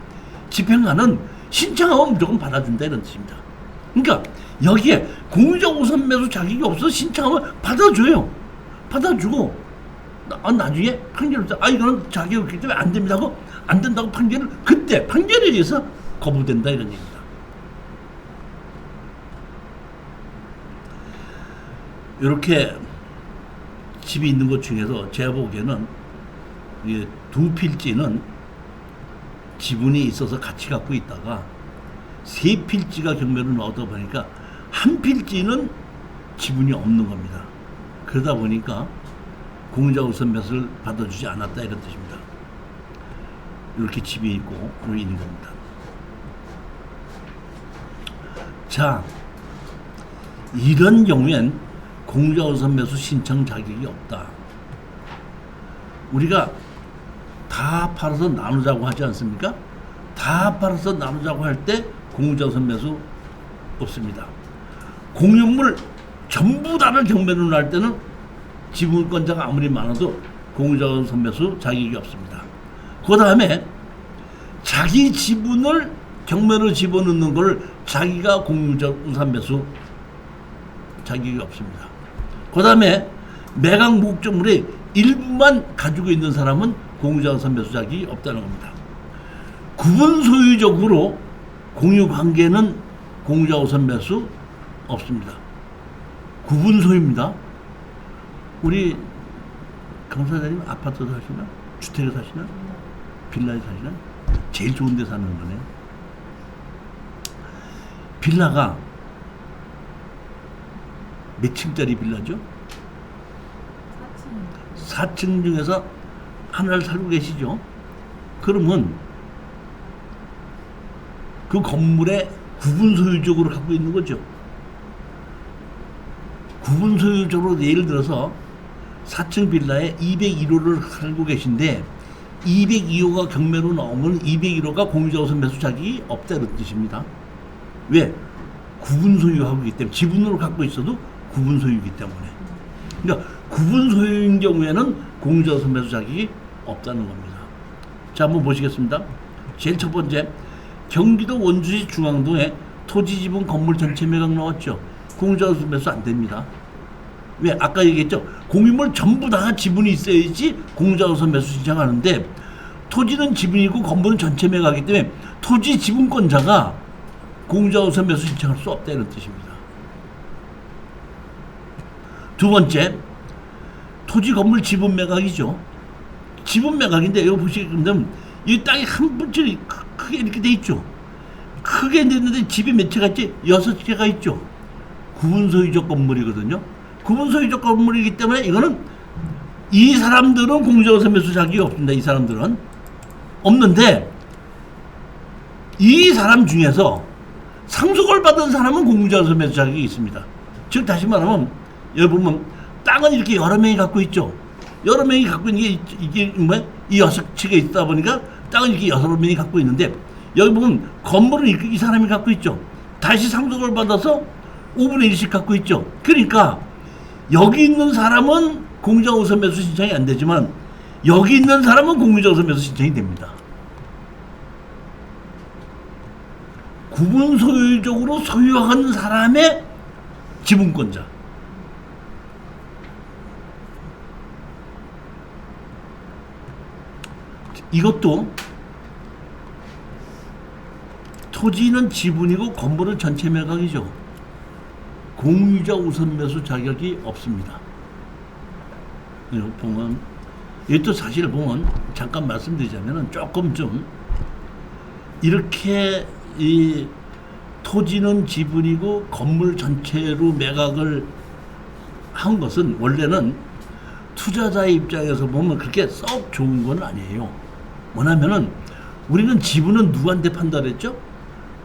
집행관은 신청하면 무조건 받아준다 이런 뜻입니다. 그러니까 여기에 공유적 우선 매수 자격이 없어서 신청하면 받아줘요. 받아주고 나중에 판결을 이거는 자격이 없기 때문에 안 됩니다 하고 안 된다고 판결을 그때 판결에 의해서 거부된다 이런 얘기입니다. 이렇게 집이 있는 것 중에서 제가 보기에는 두 필지는 지분이 있어서 같이 갖고 있다가 세 필지가 경매로 나오다 보니까 한 필지는 지분이 없는 겁니다. 그러다 보니까 공유자 우선 매수를 받아주지 않았다 이런 뜻입니다. 이렇게 집이 있고 있는 겁니다. 자, 이런 경우엔 공유자 우선 매수 신청 자격이 없다. 우리가 다 팔아서 나누자고 하지 않습니까? 다 팔아서 나누자고 할 때 공유자 우선 매수 없습니다. 공유물 전부 다를 경매로 날 때는 지분권자가 아무리 많아도 공유자 우선 매수 자격이 없습니다. 그 다음에 자기 지분을 경매로 집어넣는 걸 자기가 공유자 우선 매수 자격이 없습니다. 그 다음에 매각 목적물의 일부만 가지고 있는 사람은 공유자 우선 매수 자격이 없다는 겁니다. 구분 소유적으로 공유 관계는 공유자 우선 매수 없습니다. 구분 소유입니다. 우리 강사장님 아파트에 사시나? 주택에 사시나? 빌라에 사시나? 제일 좋은 데 사는 거네. 빌라가 몇 층짜리 빌라죠? 4층 중에서 하나를 살고 계시죠? 그러면 그 건물에 구분 소유적으로 갖고 있는 거죠. 구분 소유적으로 예를 들어서 4층 빌라에 201호를 살고 계신데 202호가 경매로 나오면 201호가 공유자 우선 매수 자격이 없다는 뜻입니다. 왜? 구분 소유하고 있기 때문에 지분으로 갖고 있어도 구분 소유이기 때문에. 그러니까 구분 소유인 경우에는 공유자 우선 매수 자격이 없다는 겁니다. 자, 한번 보시겠습니다. 제일 첫 번째, 경기도 원주시 중앙동에 토지 지분 건물 전체 매각 나왔죠. 공유자 우선 매수 안 됩니다. 왜? 아까 얘기했죠. 공유물 전부 다 지분이 있어야지 공유자 우선 매수 신청하는데 토지는 지분이고 건물은 전체 매각이기 때문에 토지 지분권자가 공유자 우선 매수 신청할 수 없다 이런 뜻입니다. 두 번째, 토지 건물 지분 매각이죠. 지분 매각인데 여기 보시게 되면 이 땅이 한 분짜리 크게 이렇게 돼 있죠. 크게 됐는데 집이 몇 채가 있지? 6채가 있죠. 구분 소유적 건물이거든요. 구분 소유적 건물이기 때문에 이거는 이 사람들은 공유자 우선 매수 자격이 없습니다. 이 사람들은 없는데 이 사람 중에서 상속을 받은 사람은 공유자 우선 매수 자격이 있습니다. 즉 다시 말하면 여기 보면 땅은 이렇게 여러 명이 갖고 있죠. 여러 명이 갖고 있는 게 이게 뭐야? 이 6채가 있다 보니까 땅은 이렇게 여러 명이 갖고 있는데 여기 보면 건물은 이 사람이 갖고 있죠. 다시 상속을 받아서 5분의 1씩 갖고 있죠. 그러니까 여기 있는 사람은 공유자 우선 매수 신청이 안 되지만 여기 있는 사람은 공유자 우선 매수 신청이 됩니다. 구분 소유적으로 소유한 사람의 지분권자. 이것도 토지는 지분이고 건물은 전체 매각이죠. 공유자 우선 매수 자격이 없습니다. 이거 보면 이것도 사실 보면 잠깐 말씀드리자면은 조금 좀 이렇게 이 토지는 지분이고 건물 전체로 매각을 한 것은 원래는 투자자의 입장에서 보면 그렇게 썩 좋은 건 아니에요. 뭐냐면은 우리는 지분은 누구한테 판다 그랬죠?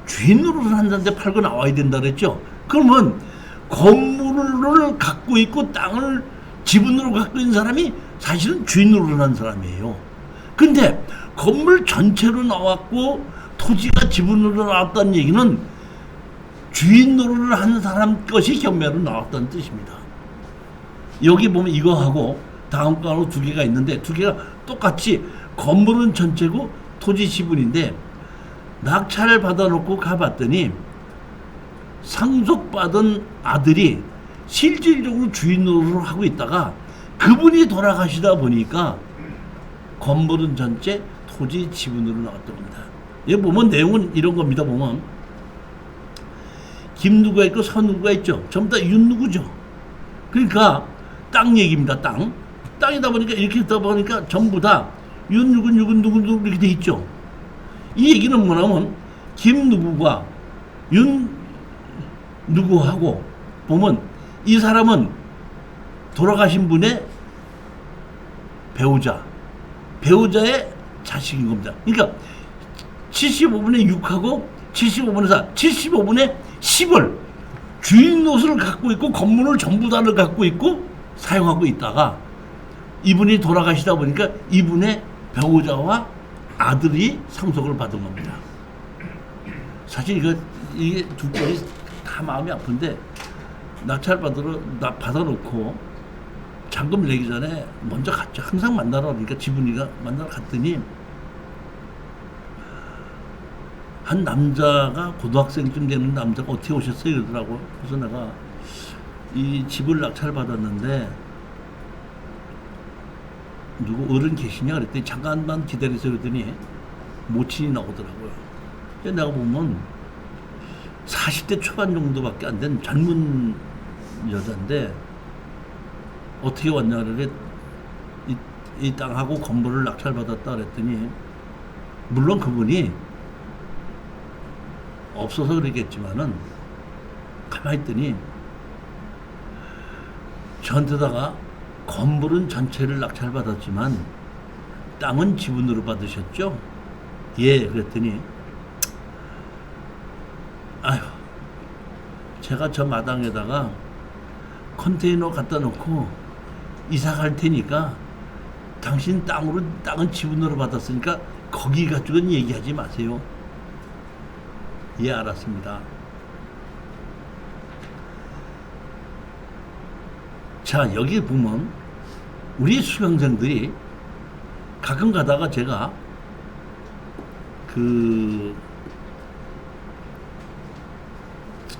주인 노릇을 한다는데 팔고 나와야 된다 그랬죠? 그러면 건물을 갖고 있고 땅을 지분으로 갖고 있는 사람이 사실은 주인 노릇을 한 사람이에요. 근데 건물 전체로 나왔고 토지가 지분으로 나왔다는 얘기는 주인 노릇을 한 사람 것이 경매로 나왔다는 뜻입니다. 여기 보면 이거하고 다음 간으로 두 개가 있는데 두 개가 똑같이 건물은 전체고 토지 지분인데 낙찰을 받아놓고 가봤더니 상속받은 아들이 실질적으로 주인 노릇을 하고 있다가 그분이 돌아가시다 보니까 건물은 전체 토지 지분으로 나왔던 겁니다. 여기 보면 내용은 이런 겁니다. 보면 김누구가 있고 서누구가 있죠. 전부 다 윤누구죠. 그러니까 땅 얘기입니다. 땅이다 보니까 이렇게 있다 보니까 전부 다 윤누구 누구 이렇게 돼 있죠. 이 얘기는 뭐냐면 김누구가 윤누구하고 보면 이 사람은 돌아가신 분의 배우자의 자식인 겁니다. 그러니까 75분의 6하고 75분의 4, 75분의 10을 주인 노릇을 갖고 있고 건물을 전부 다를 갖고 있고 사용하고 있다가 이분이 돌아가시다 보니까 이분의 배우자와 아들이 상속을 받은 겁니다. 사실 이게 두 꼴이 다 마음이 아픈데 낙찰 받아놓고 잔금 내기 전에 먼저 갔죠. 항상 만나러 그러니까 지분이가 만나러 갔더니 한 남자가 고등학생쯤 되는 남자가 어떻게 오셨어요? 이러더라고. 그래서 내가 이 집을 낙찰 받았는데 누구 어른 계시냐 그랬더니 잠깐만 기다리세요 그랬더니 모친이 나오더라고요. 내가 보면 40대 초반 정도밖에 안 된 젊은 여자인데 어떻게 왔냐 그래 이 땅하고 건물을 낙찰 받았다 그랬더니 물론 그분이 없어서 그러겠지만은 가만히 있더니 저한테다가 건물은 전체를 낙찰 받았지만 땅은 지분으로 받으셨죠? 예, 그랬더니 아휴 제가 저 마당에다가 컨테이너 갖다 놓고 이사 갈 테니까 당신 땅은 지분으로 받았으니까 거기 가지고는 얘기하지 마세요. 예, 알았습니다. 자, 여기 보면 우리 수강생들이 가끔 가다가 제가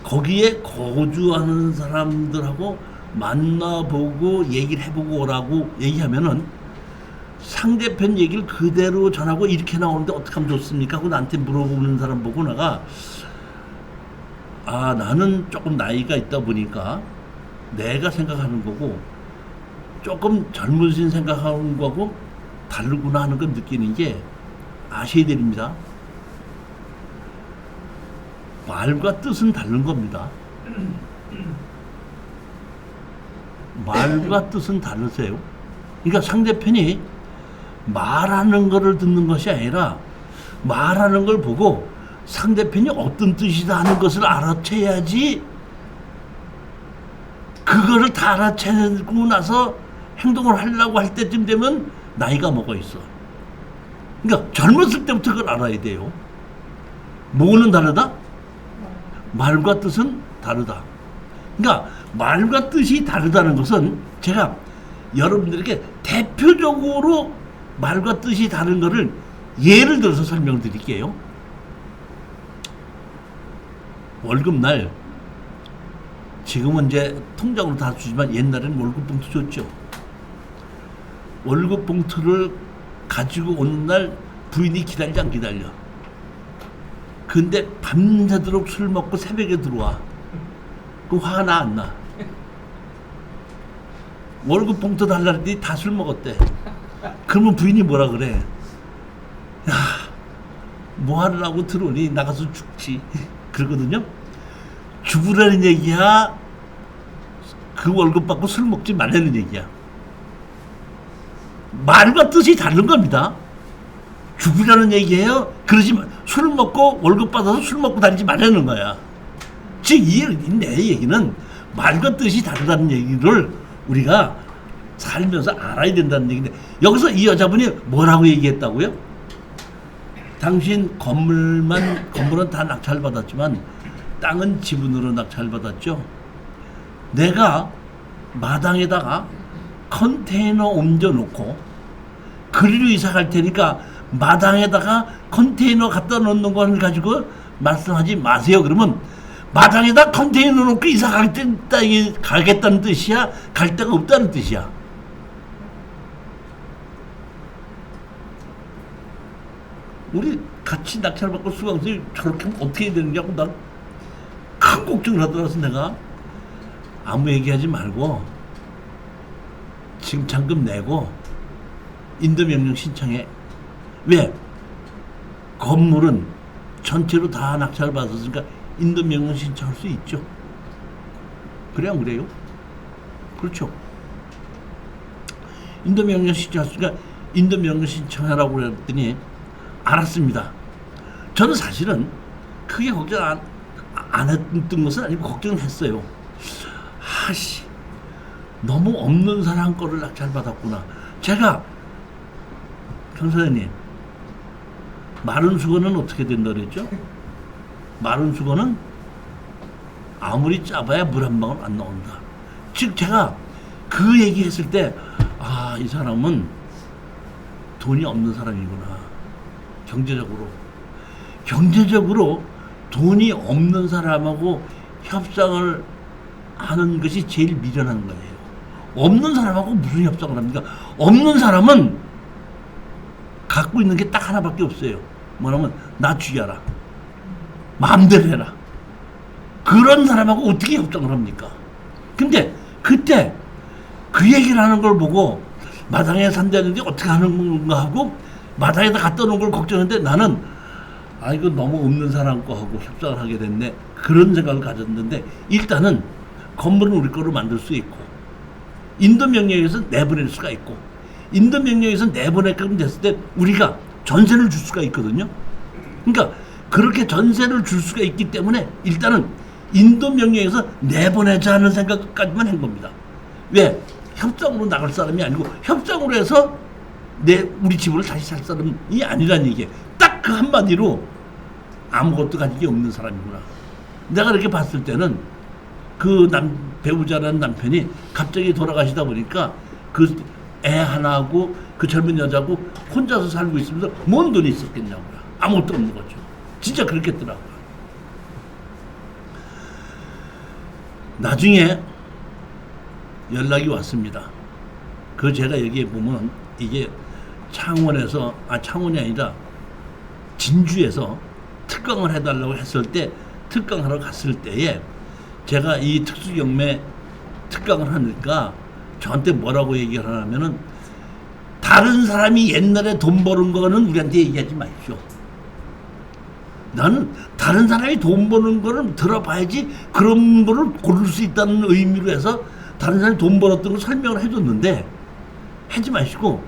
거기에 거주하는 사람들하고 만나보고 얘기를 해보고 오라고 얘기하면은 상대편 얘기를 그대로 전하고 이렇게 나오는데 어떻게 하면 좋습니까? 하고 나한테 물어보는 사람 보고 내가 나는 조금 나이가 있다 보니까 내가 생각하는 거고 조금 젊으신 생각하는 거고 다르구나 하는 걸 느끼는 게 아셔야 됩니다. 말과 뜻은 다른 겁니다. 말과 뜻은 다르세요. 그러니까 상대편이 말하는 거를 듣는 것이 아니라 말하는 걸 보고 상대편이 어떤 뜻이다 하는 것을 알아채야지 그거를 다 알아채고 나서 행동을 하려고 할 때쯤 되면 나이가 먹어 있어. 그러니까 젊었을 때부터 그걸 알아야 돼요. 뭐는 다르다? 말과 뜻은 다르다. 그러니까 말과 뜻이 다르다는 것은 제가 여러분들에게 대표적으로 말과 뜻이 다른 것을 예를 들어서 설명을 드릴게요. 월급날 지금은 이제 통장으로 다 주지만 옛날에는 월급 봉투 줬죠. 월급 봉투를 가지고 오는 날 부인이 기다리지 안 기다려. 근데 밤새도록 술 먹고 새벽에 들어와. 그럼 화가 나 안 나? 월급 봉투 달라 그랬더니 다 술 먹었대. 그러면 부인이 뭐라 그래? 야, 뭐 하려고 들어오니? 나가서 죽지. 그러거든요. 죽으라는 얘기야? 그 월급 받고 술 먹지 말라는 얘기야. 말과 뜻이 다른 겁니다. 죽으라는 얘기예요? 그러지 마. 술 먹고 월급 받아서 술 먹고 다니지 말라는 거야. 즉, 내 얘기는 말과 뜻이 다르다는 얘기를 우리가 살면서 알아야 된다는 얘기인데, 여기서 이 여자분이 뭐라고 얘기했다고요? 당신 건물은 다 낙찰받았지만 땅은 지분으로 낙찰받았죠. 내가 마당에다가 컨테이너 옮겨놓고 그리로 이사 갈 테니까 마당에다가 컨테이너 갖다 놓는 걸 가지고 말씀하지 마세요. 그러면 마당에다 컨테이너 놓고 이사 가겠다는 뜻이야? 갈 데가 없다는 뜻이야? 우리 같이 낙찰받고 수강생이 저렇게 하면 어떻게 해야 되느냐고 난 큰 걱정을 하더라서 내가 아무 얘기하지 말고 징창금 내고 인도명령 신청해. 왜? 건물은 전체로 다 낙찰을 받았으니까 인도명령 신청할 수 있죠. 그래 안 그래요? 그렇죠. 인도명령 신청했으니까 인도명령 신청하라고 그랬더니 알았습니다. 저는 사실은 크게 걱정 안 했던 것은 아니고 걱정을 했어요. 아씨, 너무 없는 사람 거를 낙찰받았구나. 제가 경사장님, 마른 수건은 어떻게 된다 그랬죠? 마른 수건은 아무리 짜봐야 물 한 방울 안 나온다. 즉 제가 그 얘기했을 때 아, 이 사람은 돈이 없는 사람이구나. 경제적으로 돈이 없는 사람하고 협상을 하는 것이 제일 미련한 거예요. 없는 사람하고 무슨 협상을 합니까? 없는 사람은 갖고 있는 게 딱 하나밖에 없어요. 뭐냐면 나 죽여라. 마음대로 해라. 그런 사람하고 어떻게 협상을 합니까? 근데 그때 그 얘기를 하는 걸 보고 마당에 산다는데 어떻게 하는 건가 하고 마당에다 갖다 놓은 걸 걱정했는데 나는 아 이거 너무 없는 사람 거 하고 협상을 하게 됐네. 그런 생각을 가졌는데 일단은 건물은 우리 거로 만들 수 있고 인도명령에서 내보낼 수가 있고 인도명령에서 내보내게끔 됐을 때 우리가 전세를 줄 수가 있거든요. 그러니까 그렇게 전세를 줄 수가 있기 때문에 일단은 인도명령에서 내보내자는 생각까지만 한 겁니다. 왜? 협상으로 나갈 사람이 아니고 협상으로 해서 우리 집을 다시 살 사람이 아니란 얘기예요. 딱 그 한마디로 아무것도 가진 게 없는 사람이구나. 내가 이렇게 봤을 때는 그 배우자라는 남편이 갑자기 돌아가시다 보니까 그 애 하나하고 그 젊은 여자하고 혼자서 살고 있으면서 뭔 돈이 있었겠냐고요. 아무것도 없는 거죠. 진짜 그렇겠더라고요. 나중에 연락이 왔습니다. 그 제가 여기에 보면 이게 창원이 아니라 진주에서 특강을 해달라고 했을 때 특강하러 갔을 때에 제가 이 특수경매 특강을 하니까 저한테 뭐라고 얘기를 하냐면은 다른 사람이 옛날에 돈 버는 거는 우리한테 얘기하지 마십시오. 나는 다른 사람이 돈 버는 거를 들어봐야지 그런 거를 고를 수 있다는 의미로 해서 다른 사람이 돈 벌었던 걸 설명을 해줬는데 하지 마시고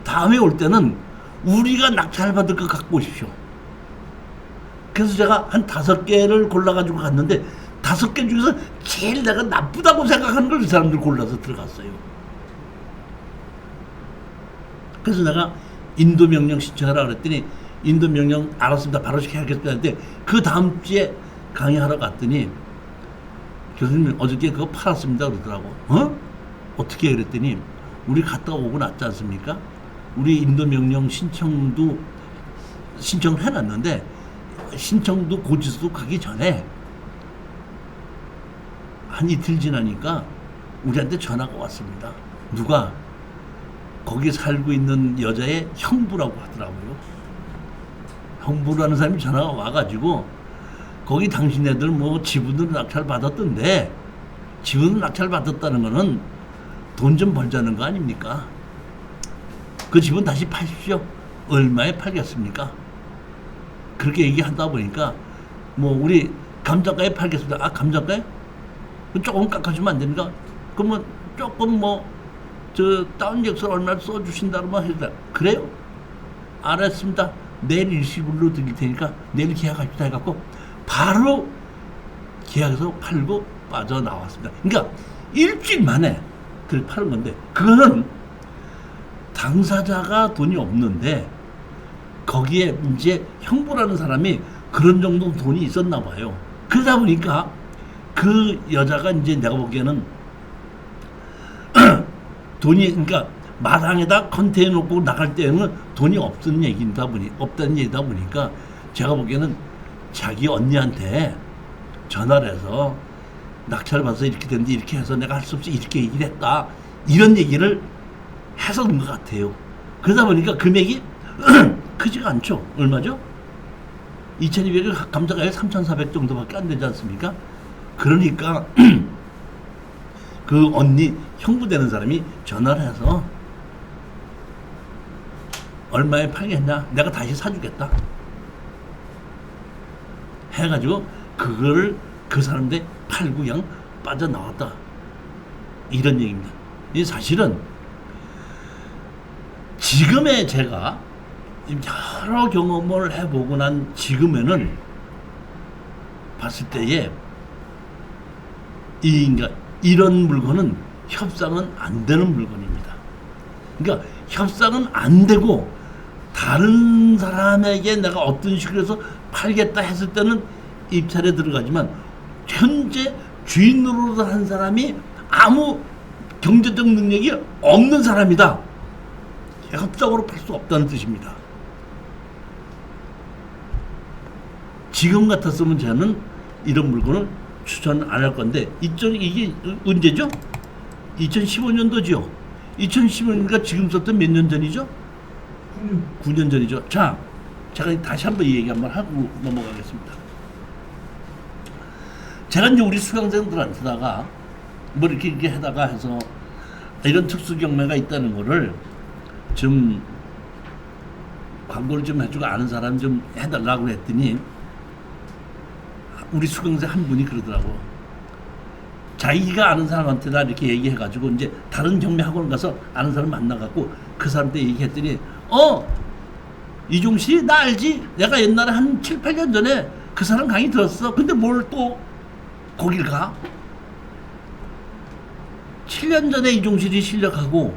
다음에 올 때는 우리가 낙찰받을 거 갖고 오십시오. 그래서 제가 한 5개를 골라가지고 갔는데 5개 중에서 제일 내가 나쁘다고 생각하는 걸 이 사람들 골라서 들어갔어요. 그래서 내가 인도명령 신청하라 그랬더니 인도명령 알았습니다. 바로 시켜야겠다 했는데 그 다음 주에 강의하러 갔더니 교수님 어저께 그거 팔았습니다 그러더라고. 어떻게 그랬더니 우리 갔다 오고 났지 않습니까? 우리 인도명령 신청도 신청을 해놨는데 신청도 고지서 가기 전에 한 이틀 지나니까 우리한테 전화가 왔습니다. 누가 거기 살고 있는 여자의 형부라고 하더라고요. 형부라는 사람이 전화가 와가지고 거기 당신네들 뭐 지분을 낙찰 받았던데 지분을 낙찰 받았다는 거는 돈 좀 벌자는 거 아닙니까? 그 집은 다시 파십시오. 얼마에 팔겠습니까? 그렇게 얘기하다 보니까 뭐 우리 감정가에 팔겠습니다. 아 감정가에? 조금 깎아주면 안 됩니까? 그러면 조금 뭐 저 다운역서 얼마 써주신다면 해서 그래요? 알았습니다. 내일 일시불로 드릴 테니까 내일 계약합시다 해갖고 바로 계약해서 팔고 빠져나왔습니다. 그러니까 일주일 만에 그렇게 파는 건데 그거는 당사자가 돈이 없는데 거기에 이제 형부라는 사람이 그런 정도 돈이 있었나 봐요. 그러다 보니까 그 여자가 이제 내가 보기에는 돈이 그러니까 마당에다 컨테이너 놓고 나갈 때는 돈이 없다는 얘기다 보니까 제가 보기에는 자기 언니한테 전화를 해서 낙찰을 받아서 이렇게 됐는데 이렇게 해서 내가 할 수 없이 이렇게 얘기를 했다 이런 얘기를 해서 그런 것 같아요. 그러다 보니까 금액이 크지가 않죠. 얼마죠? 2200을 감자가에 3400 정도밖에 안 되지 않습니까? 그러니까 그 언니 형부 되는 사람이 전화를 해서 얼마에 팔겠냐? 내가 다시 사주겠다. 해가지고 그거를 그 사람한테 팔고 그냥 빠져나왔다. 이런 얘기입니다. 이 사실은 지금의 제가 여러 경험을 해보고 난 지금에는 봤을 때에 그러니까 이런 물건은 협상은 안 되는 물건입니다. 그러니까 협상은 안 되고 다른 사람에게 내가 어떤 식으로 해서 팔겠다 했을 때는 입찰에 들어가지만 현재 주인 노릇을 한 사람이 아무 경제적 능력이 없는 사람이다. 협상으로 팔 수 없다는 뜻입니다. 지금 같았으면 저는 이런 물건을 추천 안 할 건데 이게 언제죠? 2015년도죠. 2015년이니까 지금 썼던 몇 년 전이죠? 9년 전이죠. 자, 제가 다시 한번 이 얘기 한번 하고 넘어가겠습니다. 제가 이제 우리 수강생들한테다가 뭐 이렇게 하다가 해서 이런 특수 경매가 있다는 거를 좀 광고를 좀 해주고 아는 사람 좀 해달라고 했더니 우리 수강생 한 분이 그러더라고. 자기가 아는 사람한테다 이렇게 얘기해가지고 이제 다른 경매 학원 가서 아는 사람 만나갖고 그 사람한테 얘기했더니 이종씨 나 알지? 내가 옛날에 한 7, 8년 전에 그 사람 강의 들었어. 근데 뭘 또 거길 가? 7년 전에 이종실이 실력하고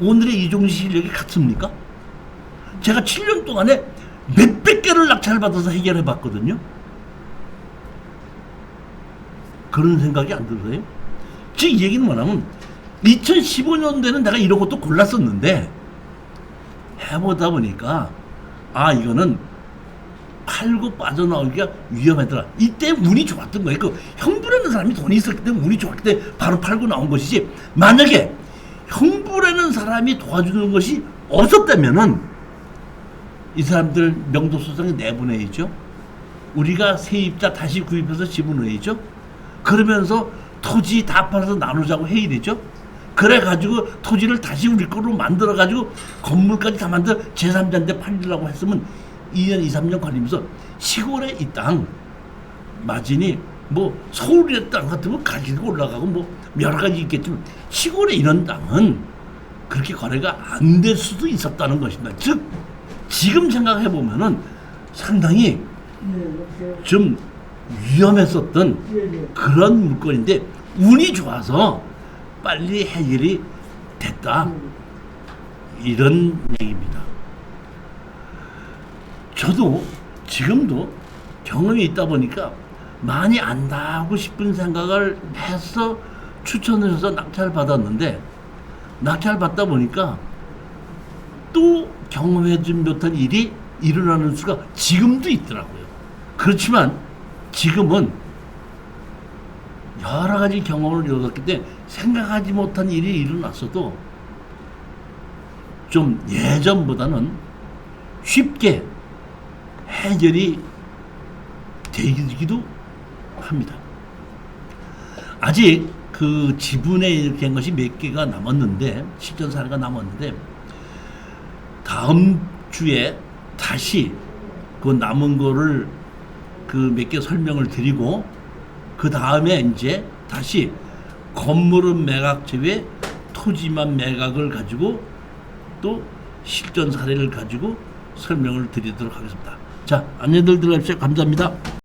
오늘의 이종실 실력이 같습니까? 제가 7년 동안에 몇백 개를 낙찰을 받아서 해결해 봤거든요. 그런 생각이 안 들어요? 즉 이 얘기는 뭐냐면 2015년도에는 내가 이런 것도 골랐었는데 해보다 보니까 이거는 팔고 빠져나오기가 위험하더라. 이때 운이 좋았던 거예요. 그 형부라는 사람이 돈이 있었기 때문에 운이 좋았기 때문에 바로 팔고 나온 것이지, 만약에 형부라는 사람이 도와주는 것이 없었다면은 이 사람들 명도소송에 내보내야죠. 우리가 세입자 다시 구입해서 지분해야죠. 그러면서 토지 다 팔아서 나누자고 해야 되죠. 그래가지고 토지를 다시 우리 거로 만들어가지고 건물까지 다 만들어 제3자한테 팔리려고 했으면 2년, 2, 3년 걸리면서 시골에 이 땅 마진이 뭐 서울의 땅 같으면 가격이 올라가고 뭐 여러 가지 있겠지만 시골에 이런 땅은 그렇게 거래가 안 될 수도 있었다는 것입니다. 즉 지금 생각해 보면은 상당히 좀 위험했었던 그런 물건인데 운이 좋아서 빨리 해결이 됐다. 이런 얘기입니다. 저도 지금도 경험이 있다 보니까 많이 안다고 싶은 생각을 해서 추천을 해서 낙찰을 받았는데 낙찰을 받다 보니까 또 경험해지 못한 일이 일어나는 수가 지금도 있더라고요. 그렇지만 지금은 여러 가지 경험을 얻었기 때문에 생각하지 못한 일이 일어났어도 좀 예전보다는 쉽게 해결이 되기도 합니다. 아직 그 지분에 이렇게 된 것이 몇 개가 남았는데, 실전 사례가 남았는데, 다음 주에 다시 그 남은 거를 그 몇 개 설명을 드리고, 그 다음에 이제 다시 건물은 매각 제외 토지만 매각을 가지고 또 실전 사례를 가지고 설명을 드리도록 하겠습니다. 자, 안녕들 들어가십시오. 감사합니다.